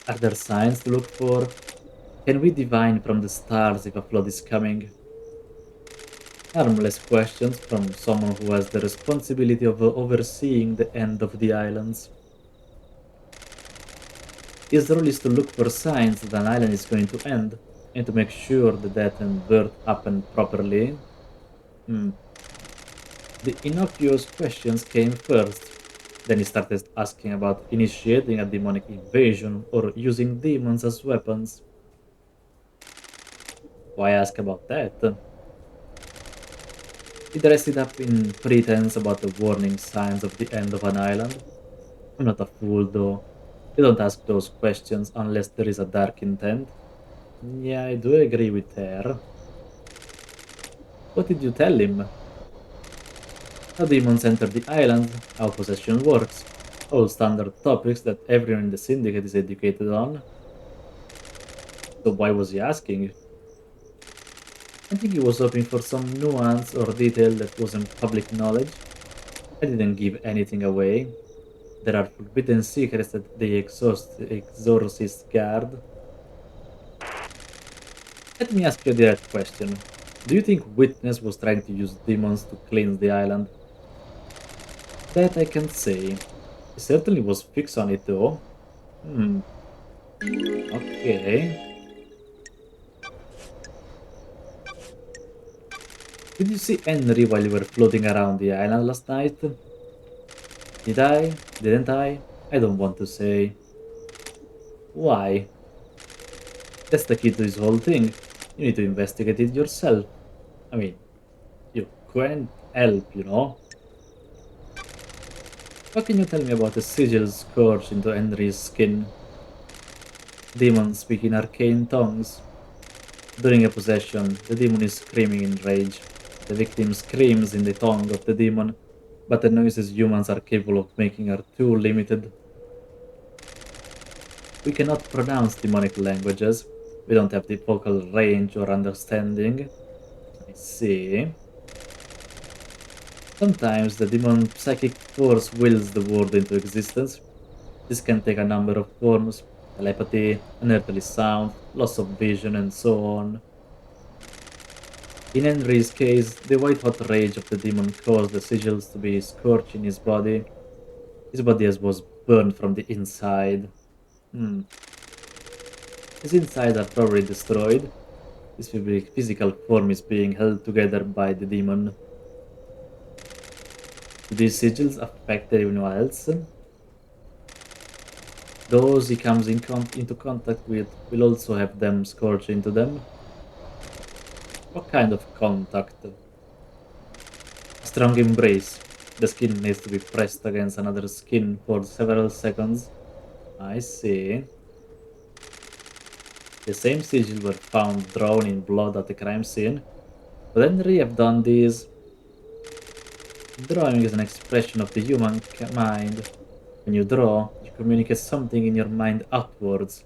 Are there signs to look for? Can we divine from the stars if a flood is coming? Harmless questions from someone who has the responsibility of overseeing the end of the islands. His role is to look for signs that an island is going to end and to make sure the death and birth happen properly. Hmm. The innocuous questions came first. Then he started asking about initiating a demonic invasion or using demons as weapons. Why ask about that? He dressed it up in pretense about the warning signs of the end of an island. I'm not a fool though. You don't ask those questions unless there is a dark intent. Yeah, I do agree with her. What did you tell him? How demons enter the island, how possession works, all standard topics that everyone in the syndicate is educated on. So why was he asking? I think he was hoping for some nuance or detail that wasn't public knowledge. I didn't give anything away. There are forbidden secrets that the exorcist guard. Let me ask you a direct question. Do you think Witness was trying to use demons to cleanse the island? That I can't say. He certainly was fixed on it though. Hmm, okay. Did you see Henry while you were floating around the island last night? Did I? Didn't I? I don't want to say. Why? That's the key to this whole thing. You need to investigate it yourself. I mean, you can't help, you know? What can you tell me about the sigils scourged into Henry's skin? Demons speak in arcane tongues. During a possession, the demon is screaming in rage. The victim screams in the tongue of the demon, but the noises humans are capable of making are too limited. We cannot pronounce demonic languages. We don't have the vocal range or understanding. I see. Sometimes the demon psychic force wills the world into existence. This can take a number of forms: telepathy, unearthly sound, loss of vision, and so on. In Henry's case, the white hot rage of the demon caused the sigils to be scorched in his body. His body as was burned from the inside. Hmm. His insides are probably destroyed. His physical form is being held together by the demon. Do these sigils affect anyone else? Those he comes into contact with will also have them scorch into them. What kind of contact? A strong embrace. The skin needs to be pressed against another skin for several seconds. I see. The same sigil were found drawn in blood at the crime scene. Would Henry have done these? Drawing is an expression of the human mind. When you draw, you communicate something in your mind outwards.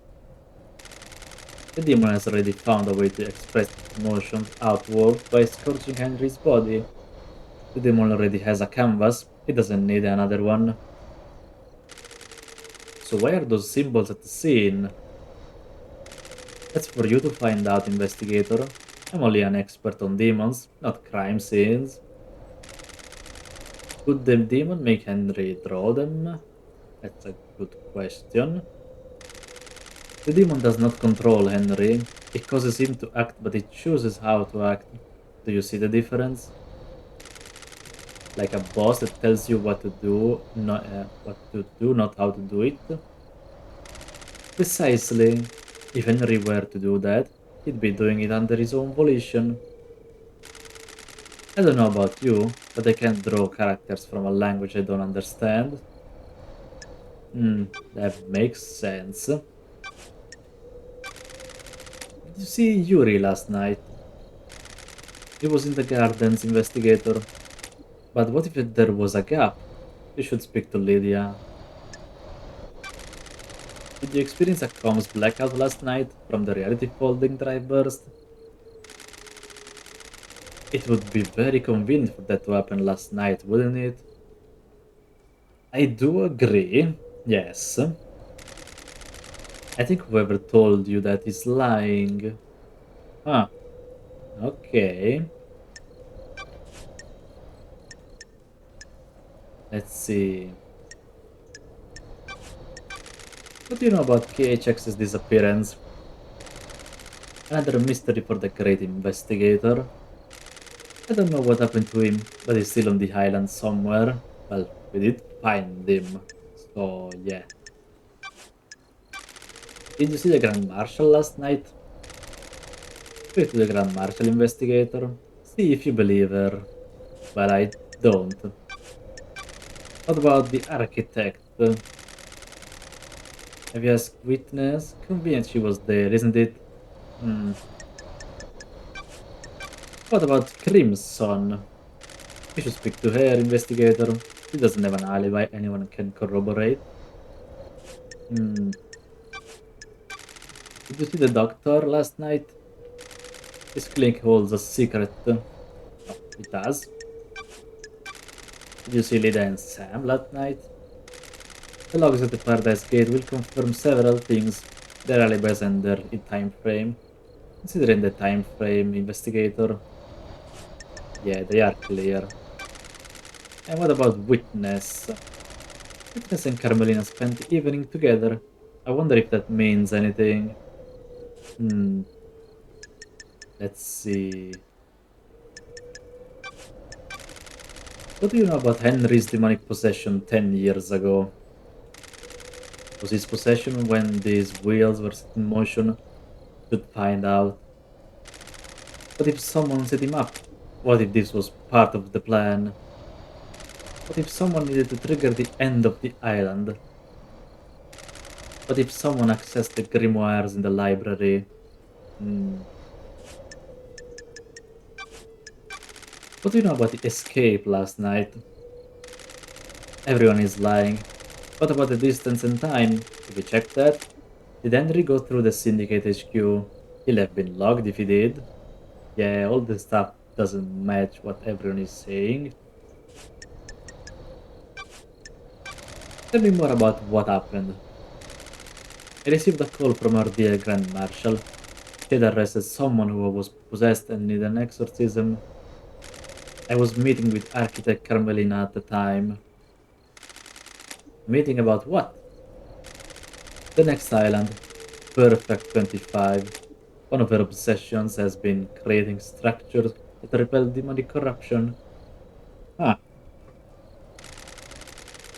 The demon has already found a way to express its emotions outward by scorching Henry's body. The demon already has a canvas, it doesn't need another one. So why are those symbols at the scene? That's for you to find out, investigator. I'm only an expert on demons, not crime scenes. Could the demon make Henry draw them? That's a good question. The demon does not control Henry. It causes him to act, but it chooses how to act. Do you see the difference? Like a boss that tells you what to do, not how to do it. Precisely. If Henry were to do that, he'd be doing it under his own volition. I don't know about you, but I can't draw characters from a language I don't understand. That makes sense. Did you see Yuri last night? He was in the gardens, investigator. But what if there was a gap? You should speak to Lydia. Did you experience a comms blackout last night from the reality folding drive burst? It would be very convenient for that to happen last night, wouldn't it? I do agree. Yes. I think whoever told you that is lying. Huh. Okay. Let's see. What do you know about KHX's disappearance? Another mystery for the great investigator. I don't know what happened to him, but he's still on the island somewhere. Well, we did find him. So, yeah. Did you see the Grand Marshal last night? Speak to the Grand Marshal investigator. See if you believe her. Well, I don't. What about the architect? Have you asked witness? Convenient she was there, isn't it? Hmm. What about Crimson? You should speak to her, investigator. She doesn't have an alibi anyone can corroborate. Hmm. Did you see the doctor last night? His clinic holds a secret. Oh, it does. Did you see Lida and Sam last night? The logs at the Paradise Gate will confirm several things. Their alibis and their time frame. Considering the time frame, investigator. Yeah, they are clear. And what about Witness? Witness and Carmelina spent the evening together. I wonder if that means anything. Hmm, let's see. What do you know about Henry's demonic possession 10 years ago? Was his possession when these wheels were set in motion? Should find out. What if someone set him up? What if this was part of the plan? What if someone needed to trigger the end of the island? What if someone accessed the grimoires in the library? Hmm. What do you know about the escape last night? Everyone is lying. What about the distance and time? Did we check that? Did Henry go through the Syndicate HQ? He'll have been logged if he did. Yeah, all this stuff doesn't match what everyone is saying. Tell me more about what happened. I received a call from our dear Grand Marshal. She had arrested someone who was possessed and needed an exorcism. I was meeting with Architect Carmelina at the time. Meeting about what? The next island, Perfect 25. One of her obsessions has been creating structures that repel demonic corruption. Ah,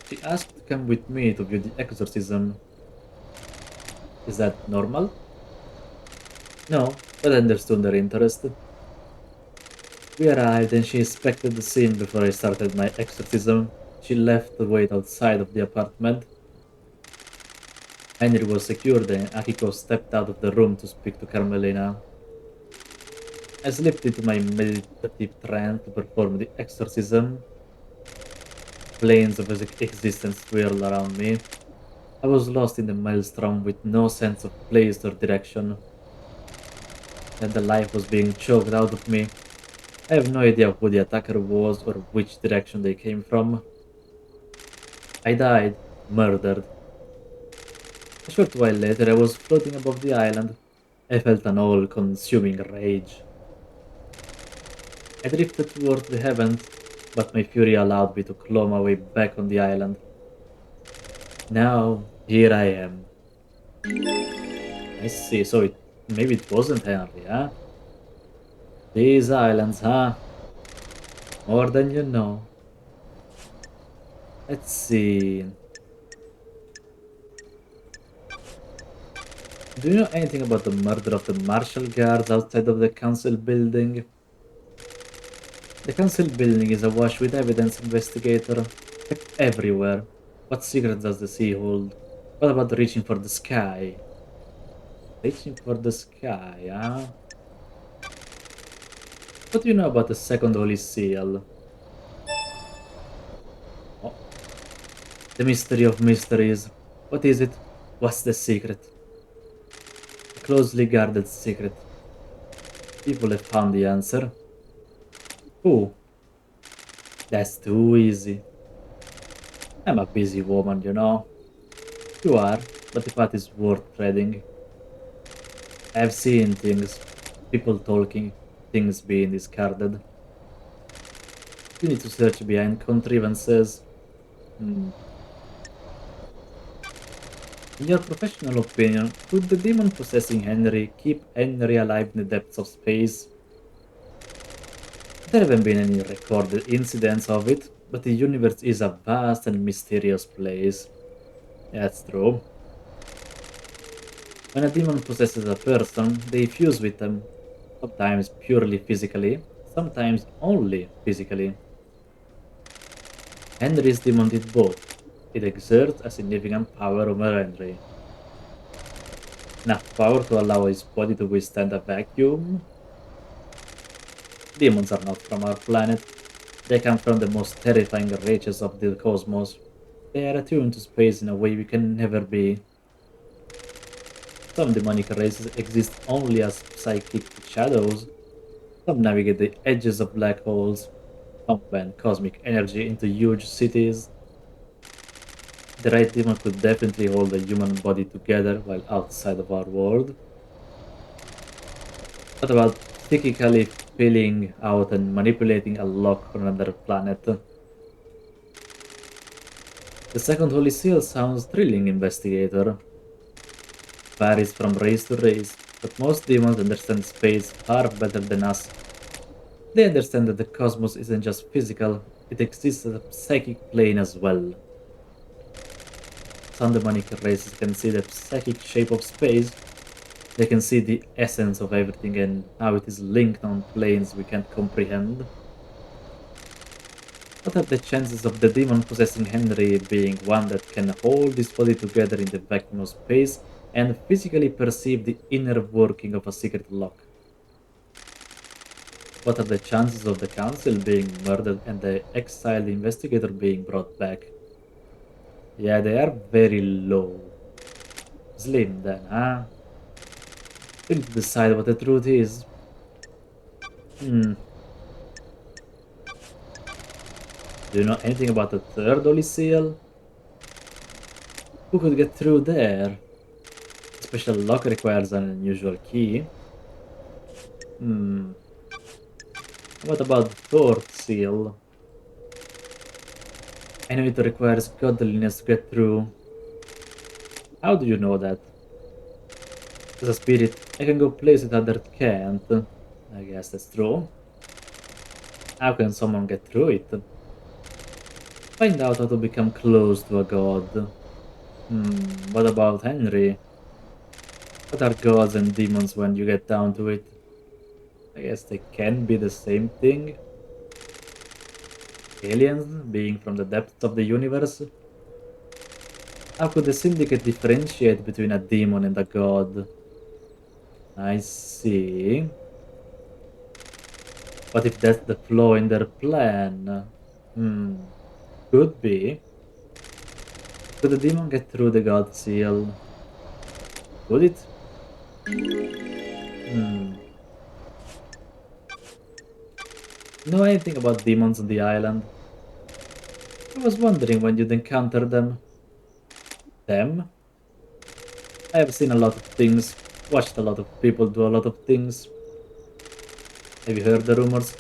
she asked to come with me to view the exorcism. Is that normal? No, but I understood her interest. We arrived and she inspected the scene before I started my exorcism. She left to wait outside of the apartment. Henry was secured and Akiko stepped out of the room to speak to Carmelina. I slipped into my meditative trance to perform the exorcism. Planes of existence swirled around me. I was lost in the maelstrom with no sense of place or direction. And the life was being choked out of me. I have no idea who the attacker was or which direction they came from. I died, murdered. A short while later, I was floating above the island. I felt an all-consuming rage. I drifted towards the heavens, but my fury allowed me to claw my way back on the island. Now, here I am. I see, so maybe it wasn't Henry, huh? These islands, huh? More than you know. Let's see. Do you know anything about the murder of the martial guards outside of the council building? The council building is awash with evidence, investigator. Checked everywhere. What secret does the sea hold? What about reaching for the sky? Reaching for the sky, huh? What do you know about the second holy seal? Oh, the mystery of mysteries. What is it? What's the secret? A closely guarded secret. People have found the answer. Who? That's too easy. I'm a busy woman, you know. You are, but the path is worth treading. I've seen things, people talking, things being discarded. You need to search behind contrivances. Hmm. In your professional opinion, could the demon possessing Henry keep Henry alive in the depths of space? There haven't been any recorded incidents of it, but the universe is a vast and mysterious place. That's true. When a demon possesses a person, they fuse with them, sometimes purely physically, sometimes only physically. Henry's demon did both. It exerts a significant power over Henry. Enough power to allow his body to withstand a vacuum. Demons are not from our planet. They come from the most terrifying reaches of the cosmos. They are attuned to space in a way we can never be. Some demonic races exist only as psychic shadows. Some navigate the edges of black holes. Some bend cosmic energy into huge cities. The right demon could definitely hold the human body together while outside of our world. What about psychically filling out and manipulating a lock on another planet? The second Holy Seal sounds thrilling, investigator. Varies from race to race, but most demons understand space far better than us. They understand that the cosmos isn't just physical, it exists as a psychic plane as well. Some demonic races can see the psychic shape of space. They can see the essence of everything and how it is linked on planes we can't comprehend. What are the chances of the demon possessing Henry being one that can hold his body together in the vacuum of space and physically perceive the inner working of a secret lock? What are the chances of the council being murdered and the exiled investigator being brought back? Yeah, they are very low. Slim then, huh? We need to decide what the truth is. Hmm. Do you know anything about the third Holy Seal? Who could get through there? Special lock requires an unusual key. Hmm. What about the fourth seal? I know it requires godliness to get through. How do you know that? As a spirit, I can go places others can't. I guess that's true. How can someone get through it? Find out how to become close to a god. What about Henry? What are gods and demons when you get down to it? I guess they can be the same thing. Aliens, being from the depths of the universe. How could the Syndicate differentiate between a demon and a god? I see. What if that's the flaw in their plan? Hmm, could be. Could the demon get through the god seal? Could it? Hmm. Know anything about demons on the island? I was wondering when you'd encounter them. Them? I have seen a lot of things, watched a lot of people do a lot of things. Have you heard the rumors?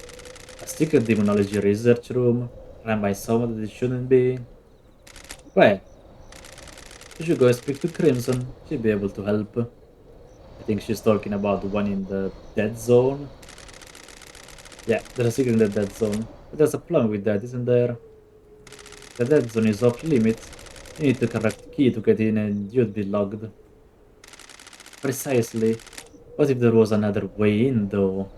A secret demonology research room, run by someone that it shouldn't be. Well, You should go speak to Crimson. She'll be able to help. I think she's talking about the one in the dead zone. Yeah, there's a secret in the dead zone. But there's a problem with that, isn't there? The dead zone is off limits. You need the correct key to get in and you'd be logged. Precisely. What if there was another way in, though?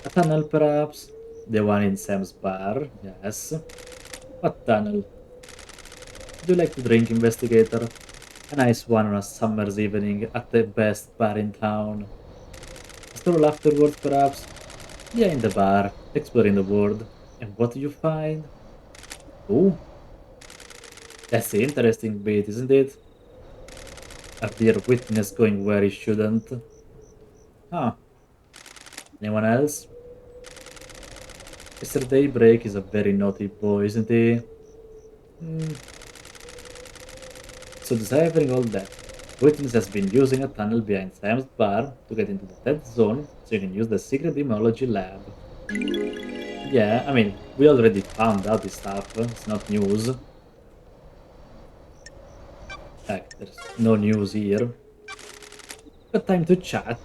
A tunnel, perhaps? The one in Sam's bar? Yes. What tunnel? Do you like to drink, investigator? A nice one on a summer's evening at the best bar in town. A stroll afterwards, perhaps? Yeah, in the bar, exploring the world. And what do you find? Oh, that's the interesting bit, isn't it? A dear witness going where he shouldn't. Huh. Anyone else? Mr. Daybreak is a very naughty boy, isn't he? Hmm. So deciphering all that, Witness has been using a tunnel behind Sam's bar to get into the dead zone so you can use the secret immunology lab. Yeah, I mean, we already found out this stuff, it's not news. Heck, there's no news here. But time to chat.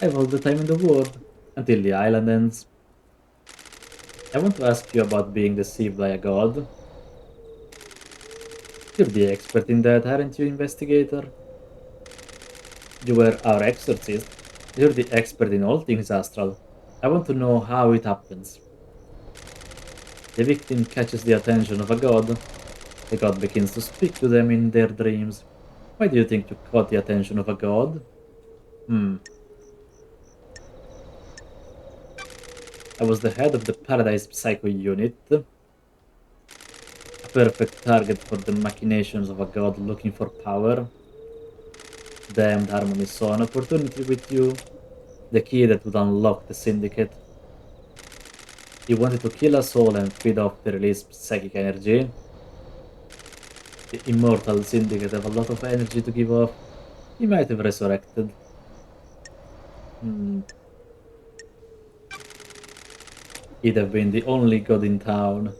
I have all the time in the world, until the island ends. I want to ask you about being deceived by a god. You're the expert in that, aren't you, investigator? You were our exorcist. You're the expert in all things astral. I want to know how it happens. The victim catches the attention of a god. The god begins to speak to them in their dreams. Why do you think you caught the attention of a god? Hmm. I was the head of the Paradise Psycho Unit. A perfect target for the machinations of a god looking for power. Damned Harmony saw an opportunity with you. The key that would unlock the syndicate. He wanted to kill us all and feed off the released psychic energy. The immortal syndicate have a lot of energy to give off. He might have resurrected. Hmm. He'd have been the only god in town.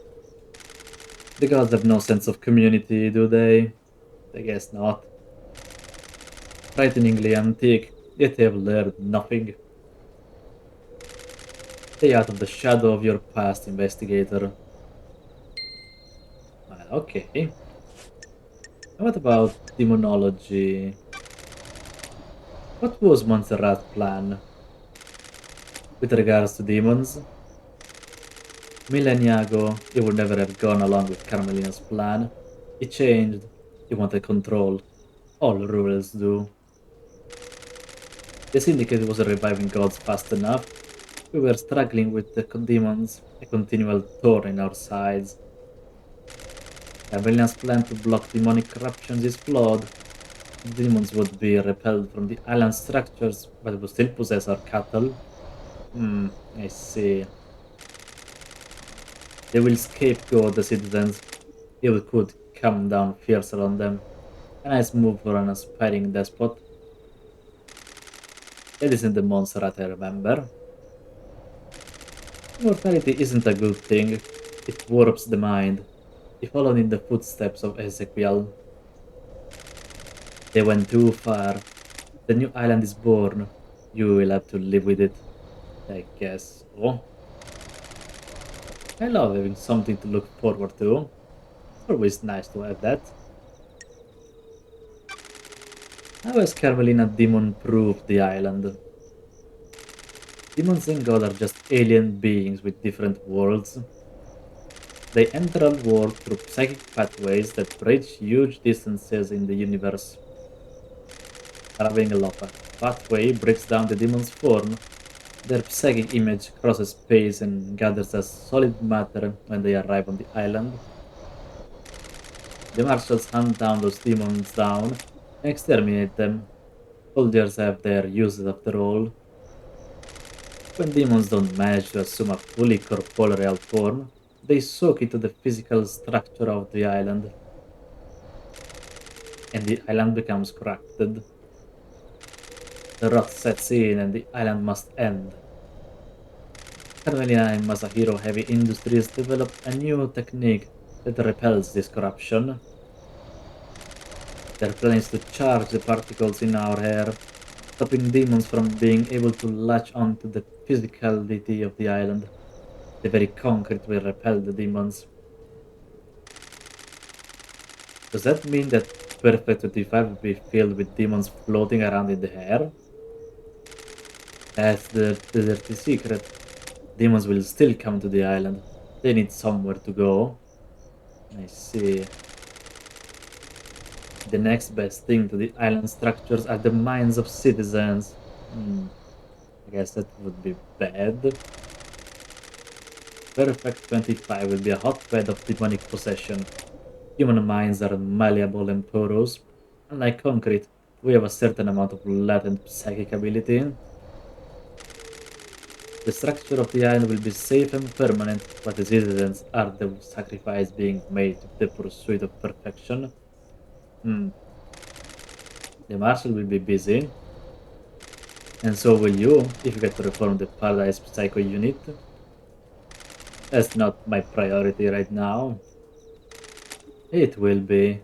The gods have no sense of community, do they? I guess not. Frighteningly antique, yet they have learned nothing. Stay out of the shadow of your past, investigator. Well, okay. What about demonology? What was Montserrat's plan with regards to demons? Millennia ago, he would never have gone along with Carmelina's plan. He changed. He wanted control. All rulers do. The Syndicate was reviving gods fast enough. We were struggling with the demons, a continual thorn in our sides. Carmelina's plan to block demonic corruptions is flawed. The demons would be repelled from the island structures, but would still possess our cattle. Hmm, I see. They will scapegoat the citizens. It could come down fiercer on them. A nice move for an aspiring despot. That isn't the Montserrat I remember. Immortality isn't a good thing. It warps the mind. He followed in the footsteps of Ezekiel. They went too far. The new island is born. You will have to live with it. I guess. Oh, I love having something to look forward to. It's always nice to have that. How has Carmelina demon-proofed the island? Demons and God are just alien beings with different worlds. They enter our world through psychic pathways that bridge huge distances in the universe. Carving a lava pathway breaks down the demon's form. Their psychic image crosses space and gathers as solid matter when they arrive on the island. The marshals hunt down those demons down and exterminate them. Soldiers have their uses after all. When demons don't manage to assume a fully corporeal form, they soak into the physical structure of the island, and the island becomes corrupted. The rot sets in and the island must end. Carmelina and Masahiro Heavy Industries developed a new technique that repels this corruption. Their plan is to charge the particles in our air, stopping demons from being able to latch onto the physicality of the island. The very concrete will repel the demons. Does that mean that Perfect 25 will be filled with demons floating around in the air? That's the dirty secret. Demons will still come to the island. They need somewhere to go. I see. The next best thing to the island structures are the minds of citizens. I guess that would be bad. Perfect 25 will be a hotbed of demonic possession. Human minds are malleable and porous. Unlike concrete, we have a certain amount of latent psychic ability. The structure of the island will be safe and permanent, but the citizens are the sacrifice being made to the pursuit of perfection. Hmm. The marshal will be busy, and so will you if you get to reform the Paradise Psycho unit. That's not my priority right now. It will be.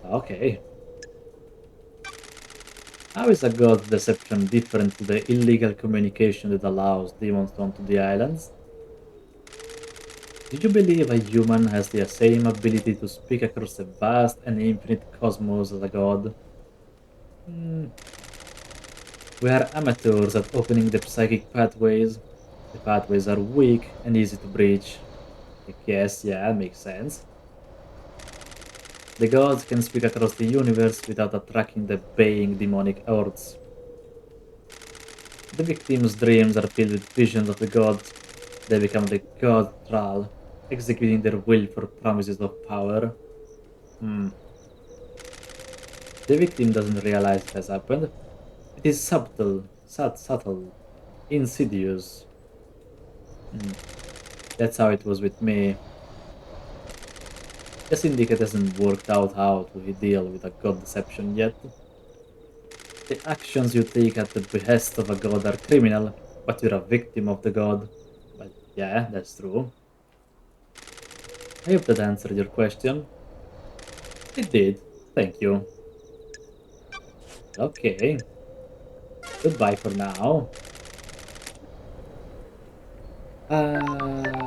Okay. How is a god deception different to the illegal communication that allows demons onto the islands? Do you believe a human has the same ability to speak across the vast and infinite cosmos as a god? Hmm. We are amateurs at opening the psychic pathways. The pathways are weak and easy to breach. I guess, yeah, makes sense. The gods can speak across the universe without attracting the baying demonic hordes. The victims' dreams are filled with visions of the gods. They become the god thrall, executing their will for promises of power. Hmm. The victim doesn't realize it has happened. It is subtle, insidious. Hmm. That's how it was with me. The syndicate hasn't worked out how to deal with a god deception yet. The actions you take at the behest of a god are criminal, but you're a victim of the god. But yeah, that's true. I hope that answered your question. It did. Thank you. Okay. Goodbye for now.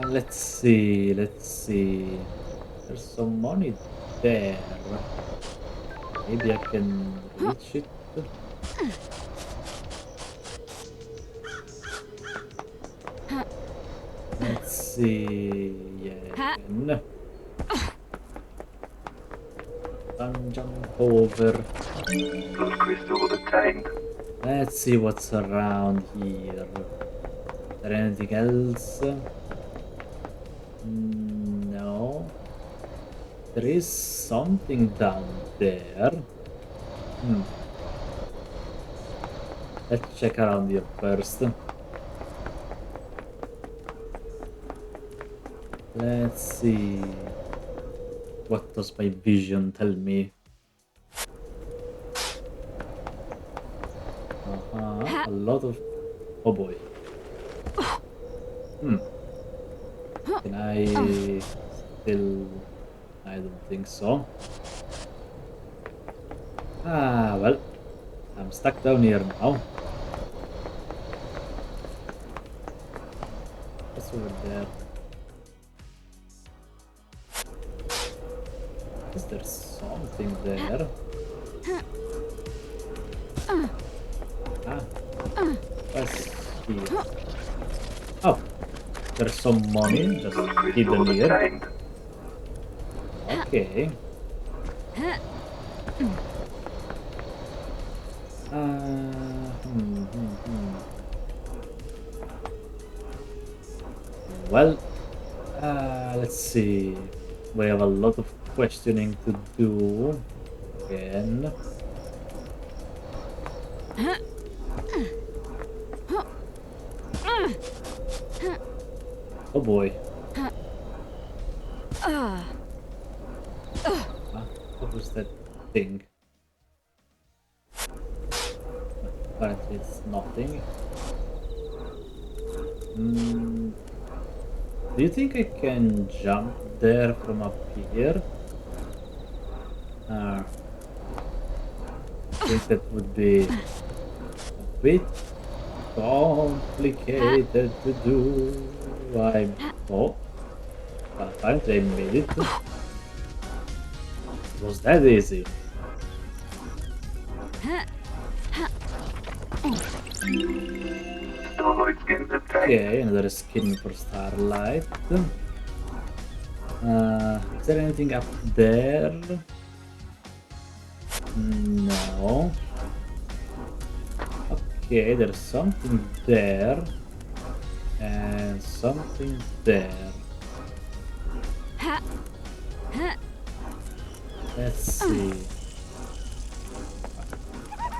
Let's see. Let's see. There's some money there. Maybe I can reach it. Let's see. Yeah, I can. Jump over. Those crystals obtained. Let's see what's around here. Is there anything else? No. There is something down there. Hmm. Let's check around here first. Let's see. What does my vision tell me? A lot of... Oh boy. Can I still... I don't think so. Well. I'm stuck down here now. What's over there? Is there something there? What's here? Oh, there's some money just Those hidden crystals here. obtained. Okay. Hmm, hmm, hmm. Well, let's see. We have a lot of questioning to do again. Oh boy. What was that thing? Apparently it's nothing. Do you think I can jump there from up here? think that would be a bit complicated to do. Oh, well, apparently I made it. It was that easy. Starlight skins obtained. Okay, another skin for Starlight. Is there anything up there? No. Okay, there's something there. And something there. Let's see.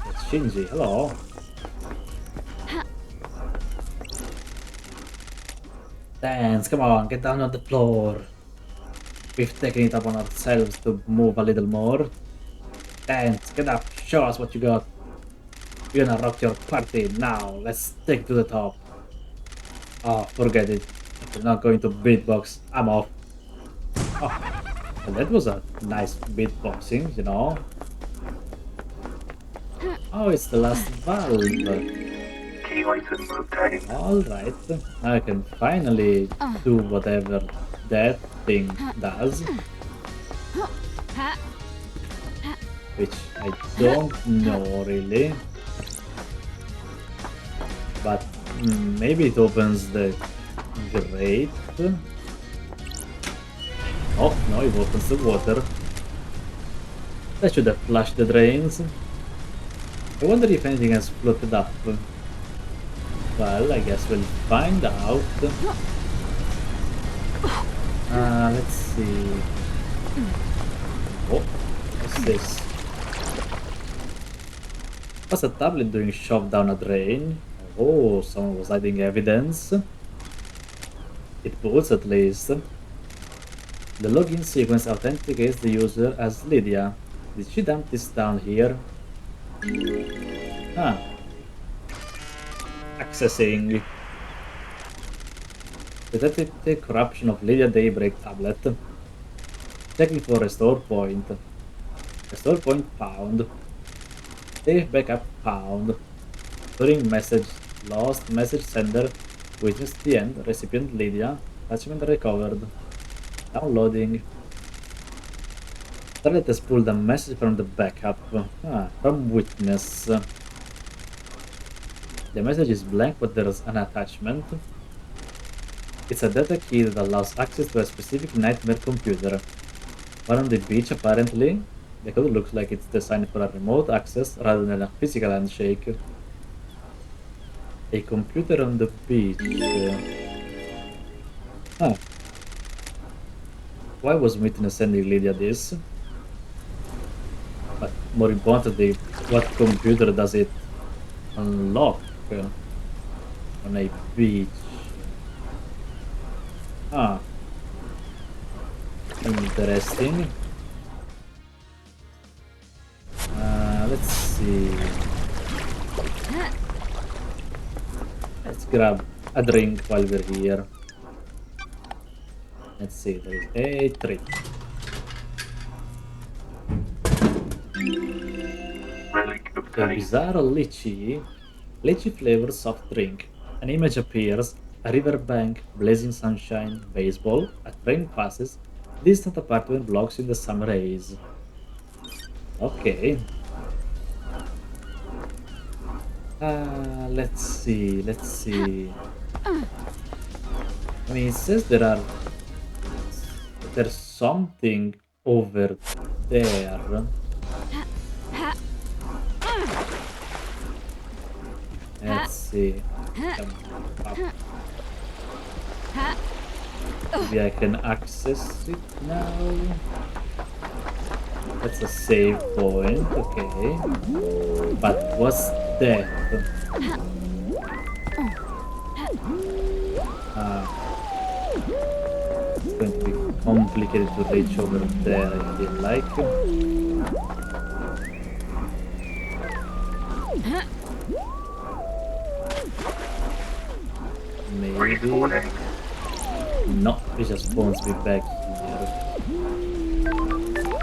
It's Shinji, hello. Dance, come on, get down on the floor. We've taken it upon ourselves to move a little more. Dance, get up, show us what you got. We're gonna rock your party now. Let's take to the top. Oh, forget it. If you're not going to beatbox, I'm off. Oh, well, that was a nice beatboxing, you know. Oh, it's the last valve. Key item obtained. Alright, I can finally do whatever that thing does. Which I don't know really. But maybe it opens the grate. Oh, no, it opens the water. That should have flushed the drains. I wonder if anything has floated up. Well, I guess we'll find out. Let's see. Oh, what's this? What's a tablet doing shoved down a drain? Oh, someone was hiding evidence. It boots at least. The login sequence authenticates the user as Lydia. Did she dump this down here? Ah. Accessing. Detected the corruption of Lydia Daybreak tablet. Checking for restore point. Restore point found. Save backup found. Storing message lost. Message sender. Witness the end. Recipient Lydia. Attachment recovered. Downloading. Starlet has pulled a message from the backup. From witness. The message is blank, but there's an attachment. It's a data key that allows access to a specific nightmare computer. One on the beach, apparently. The code looks like it's designed for a remote access rather than a physical handshake. A computer on the beach. Why was Witness sending Lydia this? But more importantly, what computer does it unlock on a beach? Interesting. Let's see. Let's grab a drink while we're here. Let's see, there is a tree. Relic A obtained. bizarre lychee flavored soft drink. An image appears, a riverbank, blazing sunshine, baseball, a train passes, distant apartment blocks in the summer haze. Okay. Let's see. I mean, it says there's something over there. Let's see. Come up. Maybe I can access it now. That's a save point, okay. But what's that? It's going to be complicated to reach over there, I feel like. Maybe. Respawning. No, it just spawns me back here.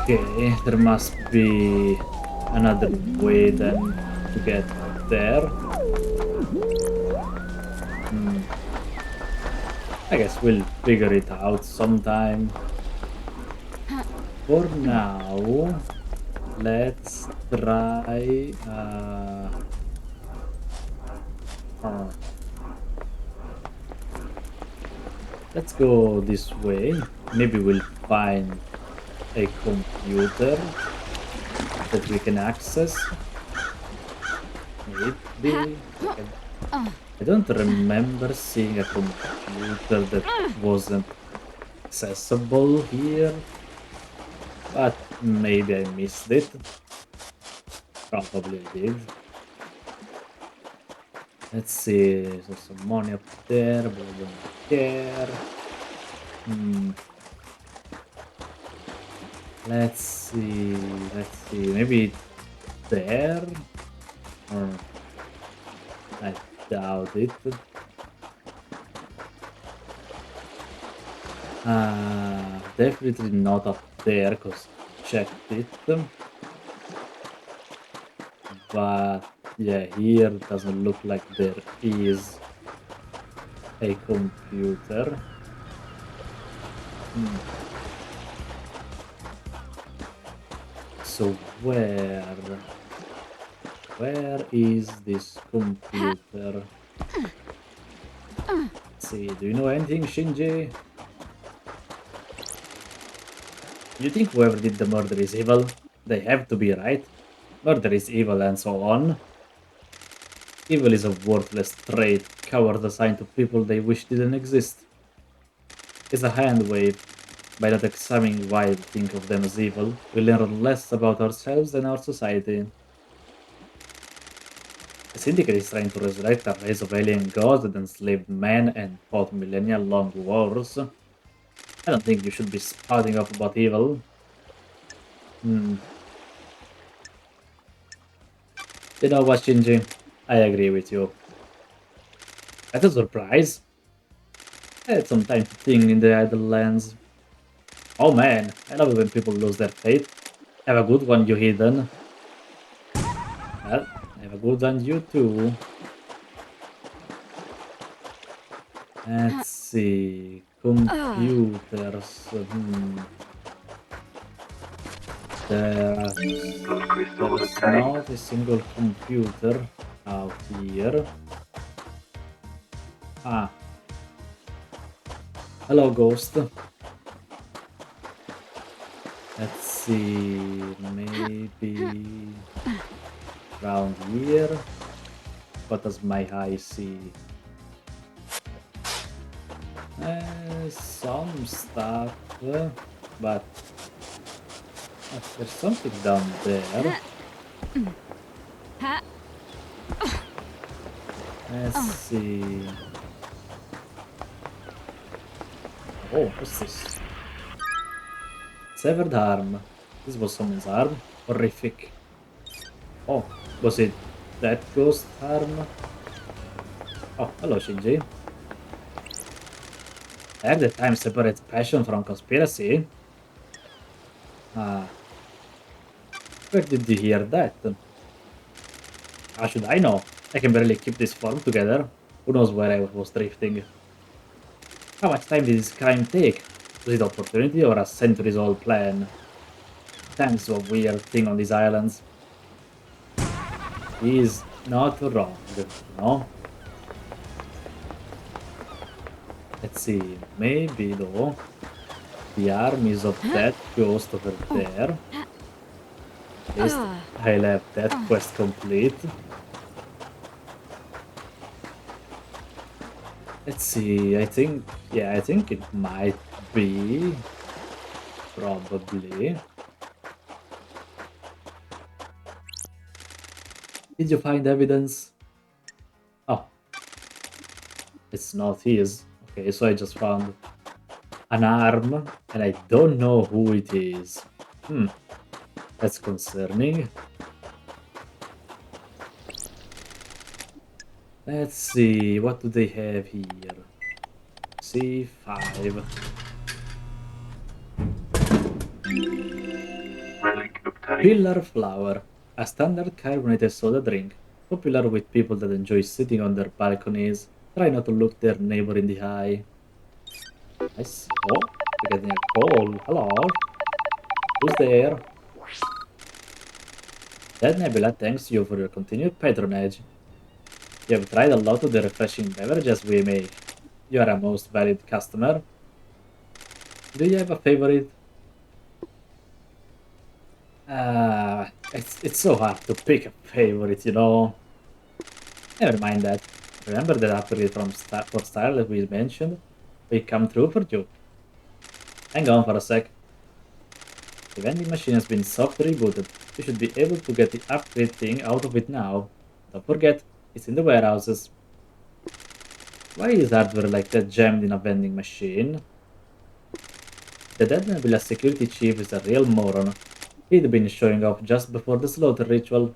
Okay, there must be another way than to get there. I guess we'll figure it out sometime. For now, let's try. Uh, let's go this way. Maybe we'll find a computer that we can access. Maybe. I don't remember seeing a computer that wasn't accessible here, but maybe I missed it. Probably I did. Let's see, there's some money up there, but I don't care. Let's see, maybe there? Or I doubt it. Definitely not up there, because checked it. But yeah, here doesn't look like there is a computer. So where is this computer? Let's see, do you know anything, Shinji? You think whoever did the murder is evil? They have to be, right? Murder is evil and so on. Evil is a worthless trait, coward assigned to people they wish didn't exist. It's a hand wave. By not examining why we think of them as evil, we learn less about ourselves and our society. The Syndicate is trying to resurrect a race of alien gods that enslaved men and fought millennia-long wars. I don't think you should be spouting off about evil. You know what, Shinji? I agree with you. That's a surprise. I had some time to think in the idle lands. Oh man, I love it when people lose their faith. Have a good one, you heathen. Well, have a good one, you too. Let's see. Computers. There's not a single computer out here. Ah. Hello, ghost. Let's see. Maybe around here. What does my eye see? Some stuff, but there's something down there. Let's see. Oh, what's this? Severed arm. This was someone's arm. Horrific. Oh, was it that ghost arm? Oh, hello, Shinji. I have the time separate passion from conspiracy. Where did you hear that? How should I know? I can barely keep this form together. Who knows where I was drifting? How much time did this crime take? Was it opportunity or a centuries-old plan? Time's a weird thing on these islands. He's not wrong, no? Let's see, maybe though, the arm is of that ghost over there. At least I'll have that quest complete. Let's see, I think it might be. Probably. Did you find evidence? Oh. It's not his. Okay, so I just found an arm, and I don't know who it is. That's concerning. Let's see, what do they have here? C5. Relic obtained. Pillar flower. A standard carbonated soda drink, popular with people that enjoy sitting on their balconies, try not to look their neighbor in the eye. I see. Oh, we're getting a call. Hello? Who's there? That Nebula thanks you for your continued patronage. You have tried a lot of the refreshing beverages we make. You are a most valued customer. Do you have a favorite? It's so hard to pick a favorite. Never mind that. Remember that upgrade for style that we mentioned? We come through for you. Hang on for a sec. The vending machine has been soft rebooted. You should be able to get the upgrade thing out of it now. Don't forget, it's in the warehouses. Why is hardware like that jammed in a vending machine? The Dead Nebula security chief is a real moron. He'd been showing off just before the slaughter ritual.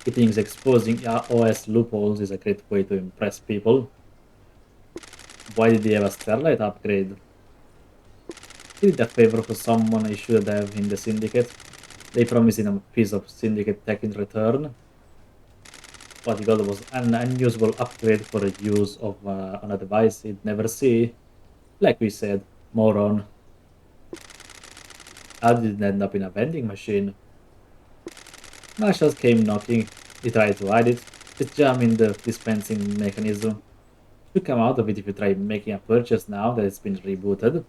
He thinks exposing OS loopholes is a great way to impress people. Why did he have a Starlight upgrade? He did a favor for someone he should have in the Syndicate. They promised him a piece of Syndicate tech in return. What he got was an unusable upgrade for the use of on a device he'd never see. Like we said, moron. How did it end up in a vending machine? Marshall came knocking. He tried to hide it. It's jammed in the dispensing mechanism. You come out of it if you try making a purchase now that it's been rebooted.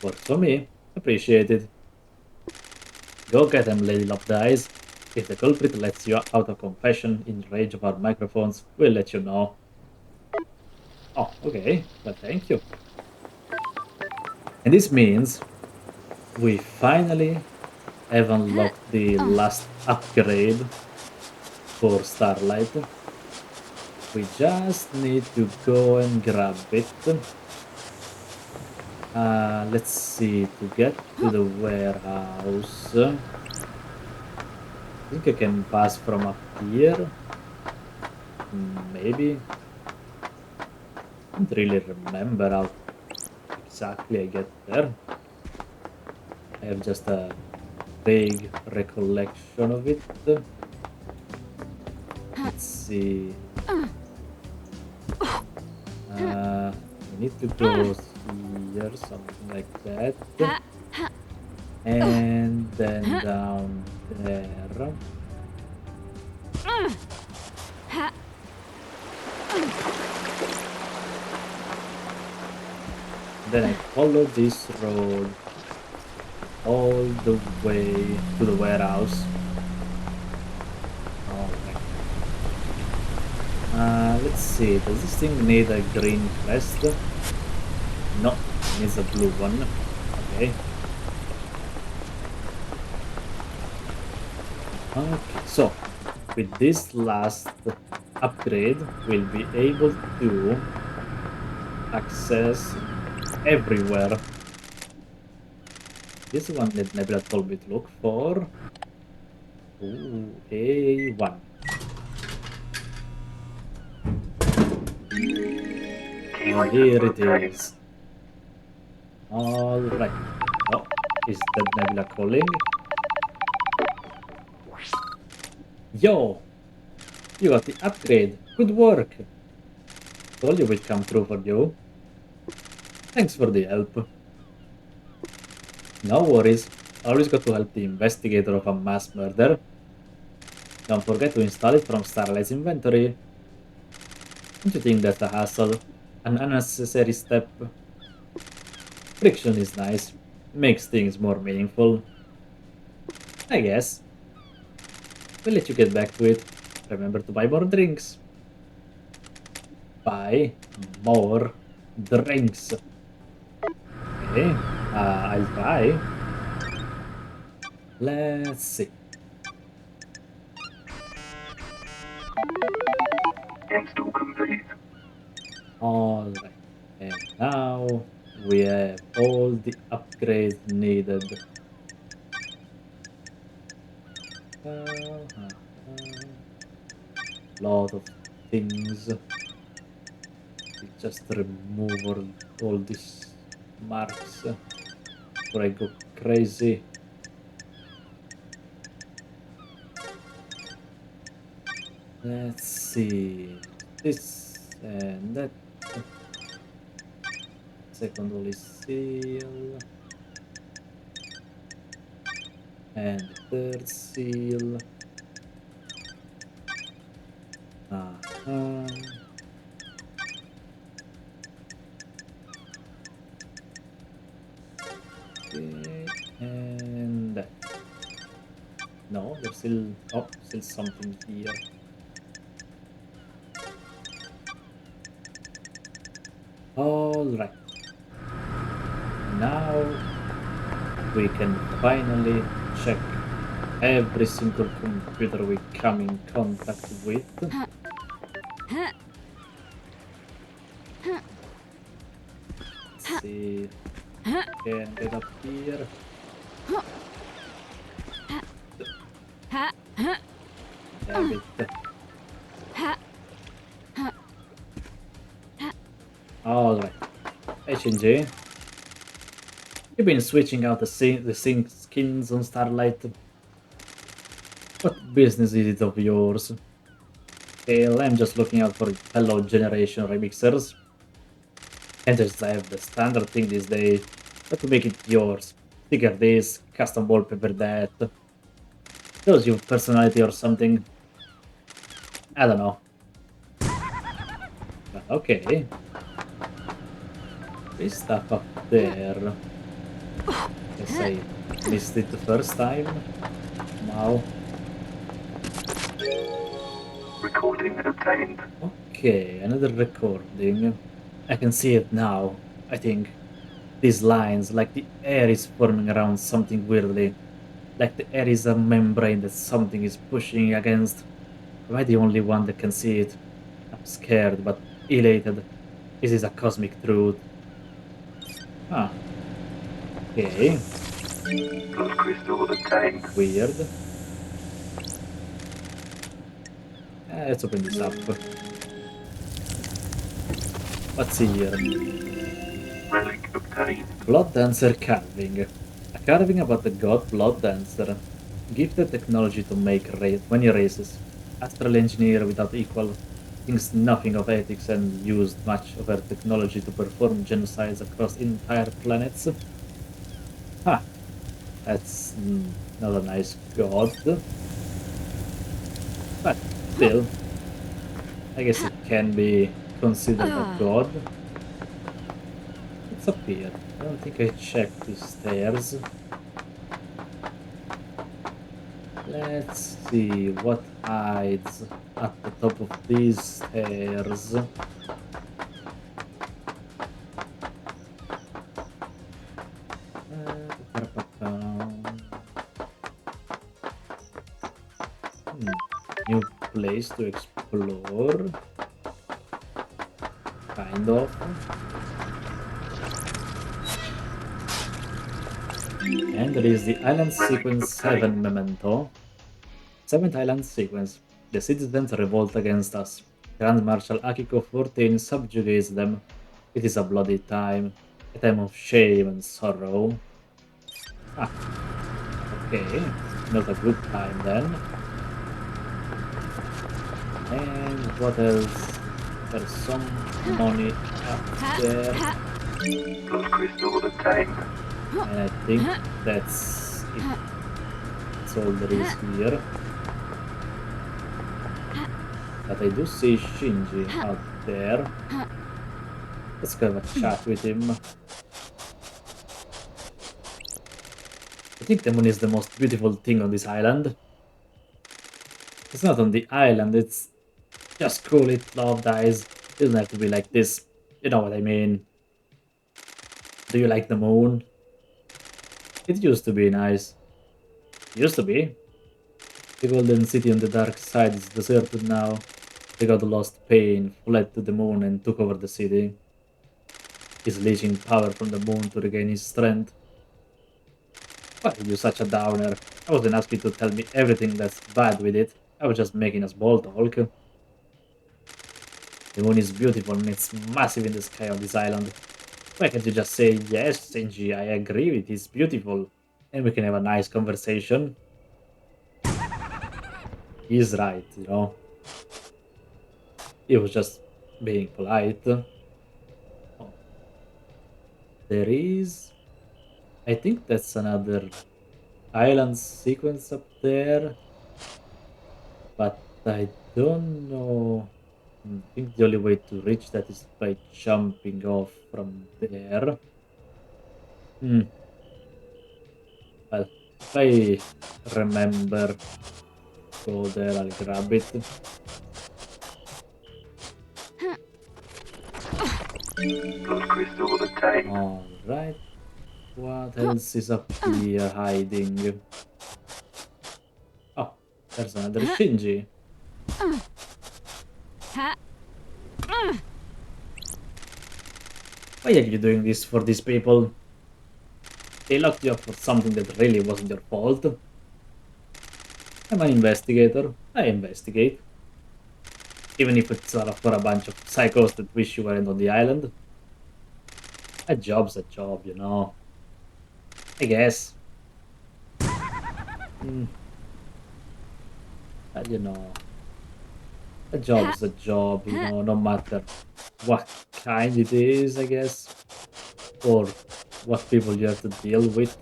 Works for me. Appreciate it. Go get them, Lady Lopdice. If the culprit lets you out of confession in range of our microphones, we'll let you know. Oh, okay. Well, thank you. And this means we finally have unlocked the last upgrade for Starlight. We just need to go and grab it. Let's see, to get to the warehouse. I think I can pass from up here. Maybe. I don't really remember how exactly I get there. I have just a vague recollection of it. Let's see. We need to go here, something like that. And then down there. Then I follow this road all the way to the warehouse. Alright. Let's see, does this thing need a green crest? No, it needs a blue one. Okay. Okay, so with this last upgrade, we'll be able to access everywhere. This one that Nebula told me to look for. Ooh, A1. And here it is. Alright. Oh, is that Nebula calling? Yo! You got the upgrade. Good work. Told you we'd come through for you. Thanks for the help. No worries. Always got to help the investigator of a mass murder. Don't forget to install it from Starlight's inventory. Don't you think that's a hassle? An unnecessary step? Friction is nice. Makes things more meaningful. I guess. We'll let you get back to it. Remember to buy more drinks. Buy more drinks. Okay, I'll try. Let's see. Install complete. Alright. And now we have all the upgrades needed. Lot of things. We just remove all these marks before I go crazy. Let's see. This and that. Second hole is seal. And third seal. Uh-huh. Okay. And that. No, there's still... Oh, still something here. Alright. Now we can finally check every single computer we come in contact with. Let's see. Can get up here. Damn it. Alright. Hey Shinji. You've been switching out the sync skins on Starlight. What business is it of yours? Hell, I'm just looking out for fellow generation remixers. And just have the standard thing these days. But to make it yours. Sticker this, custom wallpaper that. Shows you personality or something. I don't know. But okay. This stuff up there. Guess I missed it the first time. Wow. Recording obtained. Okay, another recording. I can see it now, I think. These lines, like the air is forming around something weirdly. Like the air is a membrane that something is pushing against. Am I the only one that can see it? I'm scared, but elated. This is a cosmic truth. Ah. Okay. Blood crystal obtained. Weird. Let's open this up. What's here? Relic obtained. Blood Dancer carving. A carving about the god Blood Dancer. Gifted technology to make many races. Astral engineer without equal. Thinks nothing of ethics and used much of her technology to perform genocides across entire planets. Ha! That's not a nice god. But still, I guess it can be considered a god. It's up here. I don't think I checked the stairs. Let's see what hides at the top of these stairs. New place to explore. Kind of. And there is the Island Sequence 7 memento. 7th Island Sequence. The citizens revolt against us. Grand Marshal Akiko 14 subjugates them. It is a bloody time. A time of shame and sorrow. Ah. Okay. Not a good time then. And what else? There's some money up there. Blood crystal obtained. And I think that's it. That's all there is here. But I do see Shinji out there. Let's go have a chat with him. I think the moon is the most beautiful thing on this island. It's not on the island, it's just cool it love dies. It doesn't have to be like this. You know what I mean. Do you like the moon? It used to be nice. Used to be. The golden city on the dark side is deserted now. The god lost pain, fled to the moon and took over the city. He's leeching power from the moon to regain his strength. Why are you such a downer? I wasn't asking you to tell me everything that's bad with it. I was just making a small talk. The moon is beautiful and it's massive in the sky of this island. Why can't you just say, yes, Shinji, I agree, it is beautiful. And we can have a nice conversation. He's right, you know. He was just being polite. Oh, there is. I think that's another island sequence up there, but I don't know. I think the only way to reach that is by jumping off from there. Hmm. Well, if I remember, go there, I'll grab it. Blood crystal obtained. Alright. What else is up here hiding? Oh, there's another Shinji. Why are you doing this for these people? They locked you up for something that really wasn't your fault. I'm an investigator. I investigate. Even if it's for a bunch of psychos that wish you weren't on the island. A job's a job, you know. I guess. Hmm, you know. A job's a job, you know, no matter what kind it is, I guess. Or what people you have to deal with.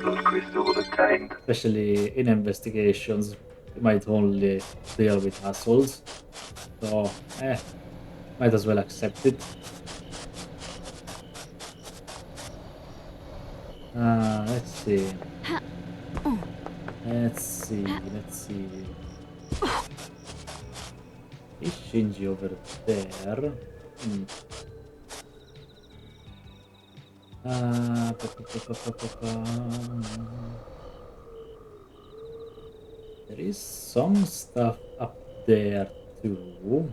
Blood crystal obtained. Especially in investigations. You might only deal with assholes. So, might as well accept it. Let's see. Let's see. Is Shinji over there? Hmm. There is some stuff up there too.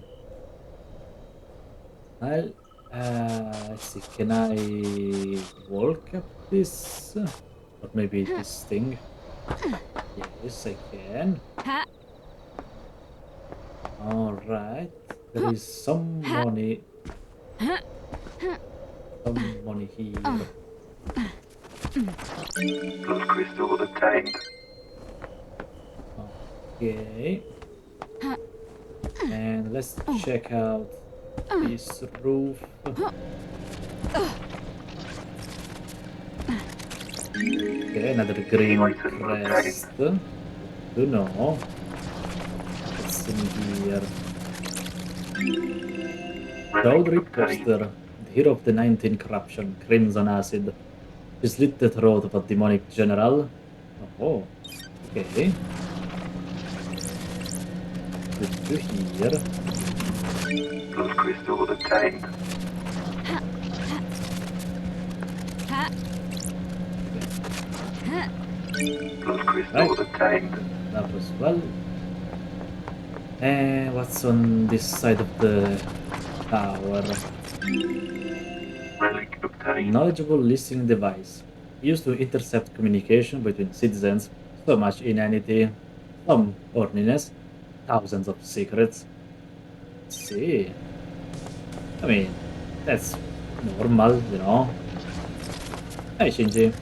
I'll, let's see, can I walk up this? Or maybe this thing? Yes, I can. Alright, there is some money. Some money here. Blood crystal obtained. Okay. And let's check out this roof. Okay, another green crest. Don't know. What's in here? Chowdhury poster. The hero of the 19 corruption, Crimson Acid. He slit the throat of a demonic general. Oh, okay. Good to hear. Blood crystal obtained. Blood crystal obtained. That was well. And what's on this side of the tower? Relic obtained. Knowledgeable listening device. Used to intercept communication between citizens. So much inanity. Some horniness. Thousands of secrets. Let's see. I mean, that's normal, you know. Hey Shinji.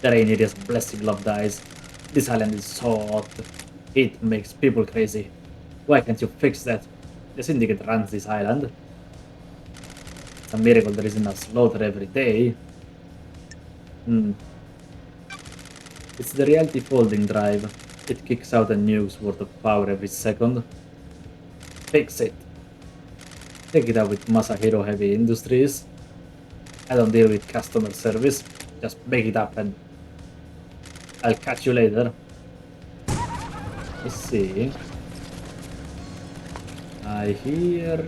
The Rainieria's blessing love dies. This island is so hot. It makes people crazy. Why can't you fix that? The Syndicate runs this island. It's a miracle there isn't a slaughter every day. Hmm. It's the reality folding drive. It kicks out a nuke's worth of power every second. Fix it. Take it out with Masahiro Heavy Industries. I don't deal with customer service. Just make it happen. I'll catch you later. Let's see. I hear...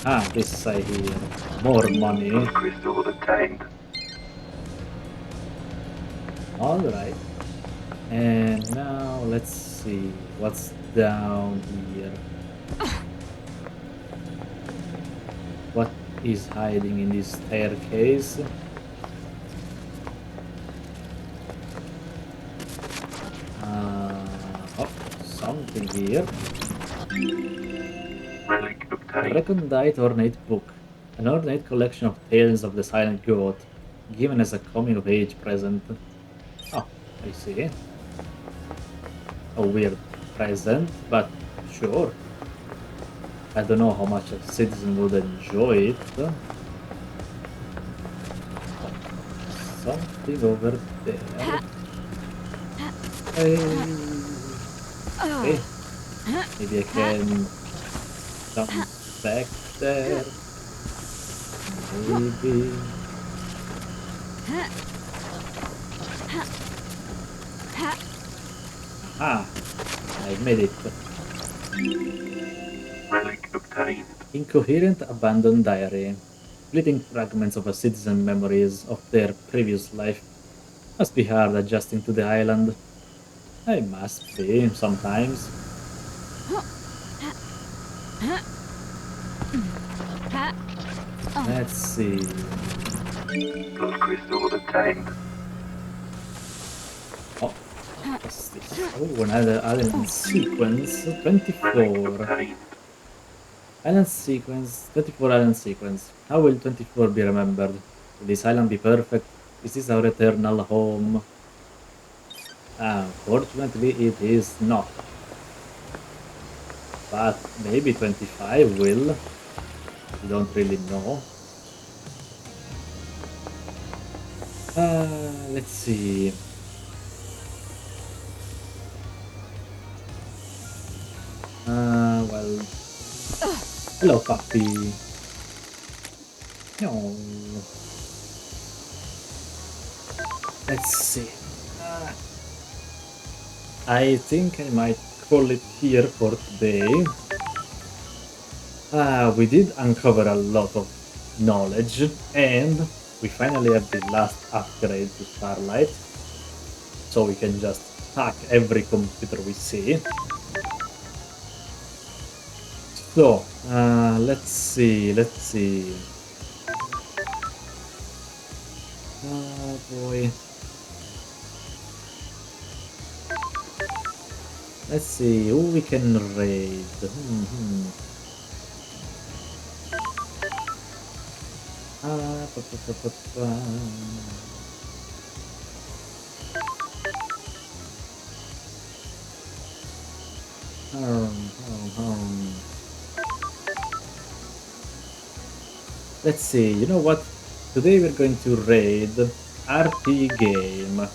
Aha, this I hear. More money. Blood crystal obtained. Alright. And now let's see what's down here. What is hiding in this staircase? Oh, something here. Relic A obtained. recondite ornate book. An ornate collection of tales of the silent goat, given as a coming of age present. Oh, I see. A weird present, but sure. I don't know how much a citizen would enjoy it. Something over there. Okay. Maybe I can jump back there. Maybe. Aha! I made it. Relic obtained. Incoherent abandoned diary. Fleeting fragments of a citizen's memories of their previous life. Must be hard adjusting to the island. I must be, sometimes. Let's see. Blood crystal obtained. Oh, what's this? Oh, another island sequence. Relic 24. obtained. Island sequence. 24 island sequence. How will 24 be remembered? Will this island be perfect? Is this our eternal home? Unfortunately, it is not. But maybe 25 will. We don't really know. Let's see. Well. Hello, puppy. No. Let's see. I think I might call it here for today. We did uncover a lot of knowledge, and we finally have the last upgrade to Starlight, so we can just hack every computer we see. So, let's see. Oh boy. Let's see who we can raid. Pa, pa, pa, pa, pa. Let's see, you know what? Today we're going to raid RP Game.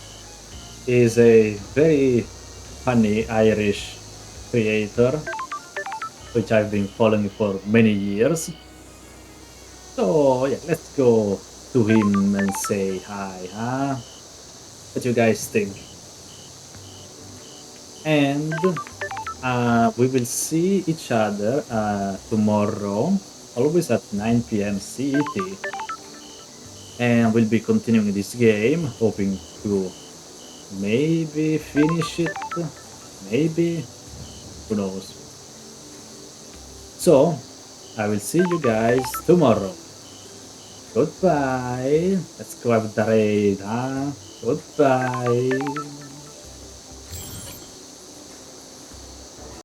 Is a very funny Irish creator, which I've been following for many years. So yeah, let's go to him and say hi, huh? What you guys think? And we will see each other tomorrow, always at 9 p.m. CET. And we'll be continuing this game, hoping to maybe finish it. Maybe. Who knows? So, I will see you guys tomorrow. Goodbye. Let's go have the raid, huh? Goodbye.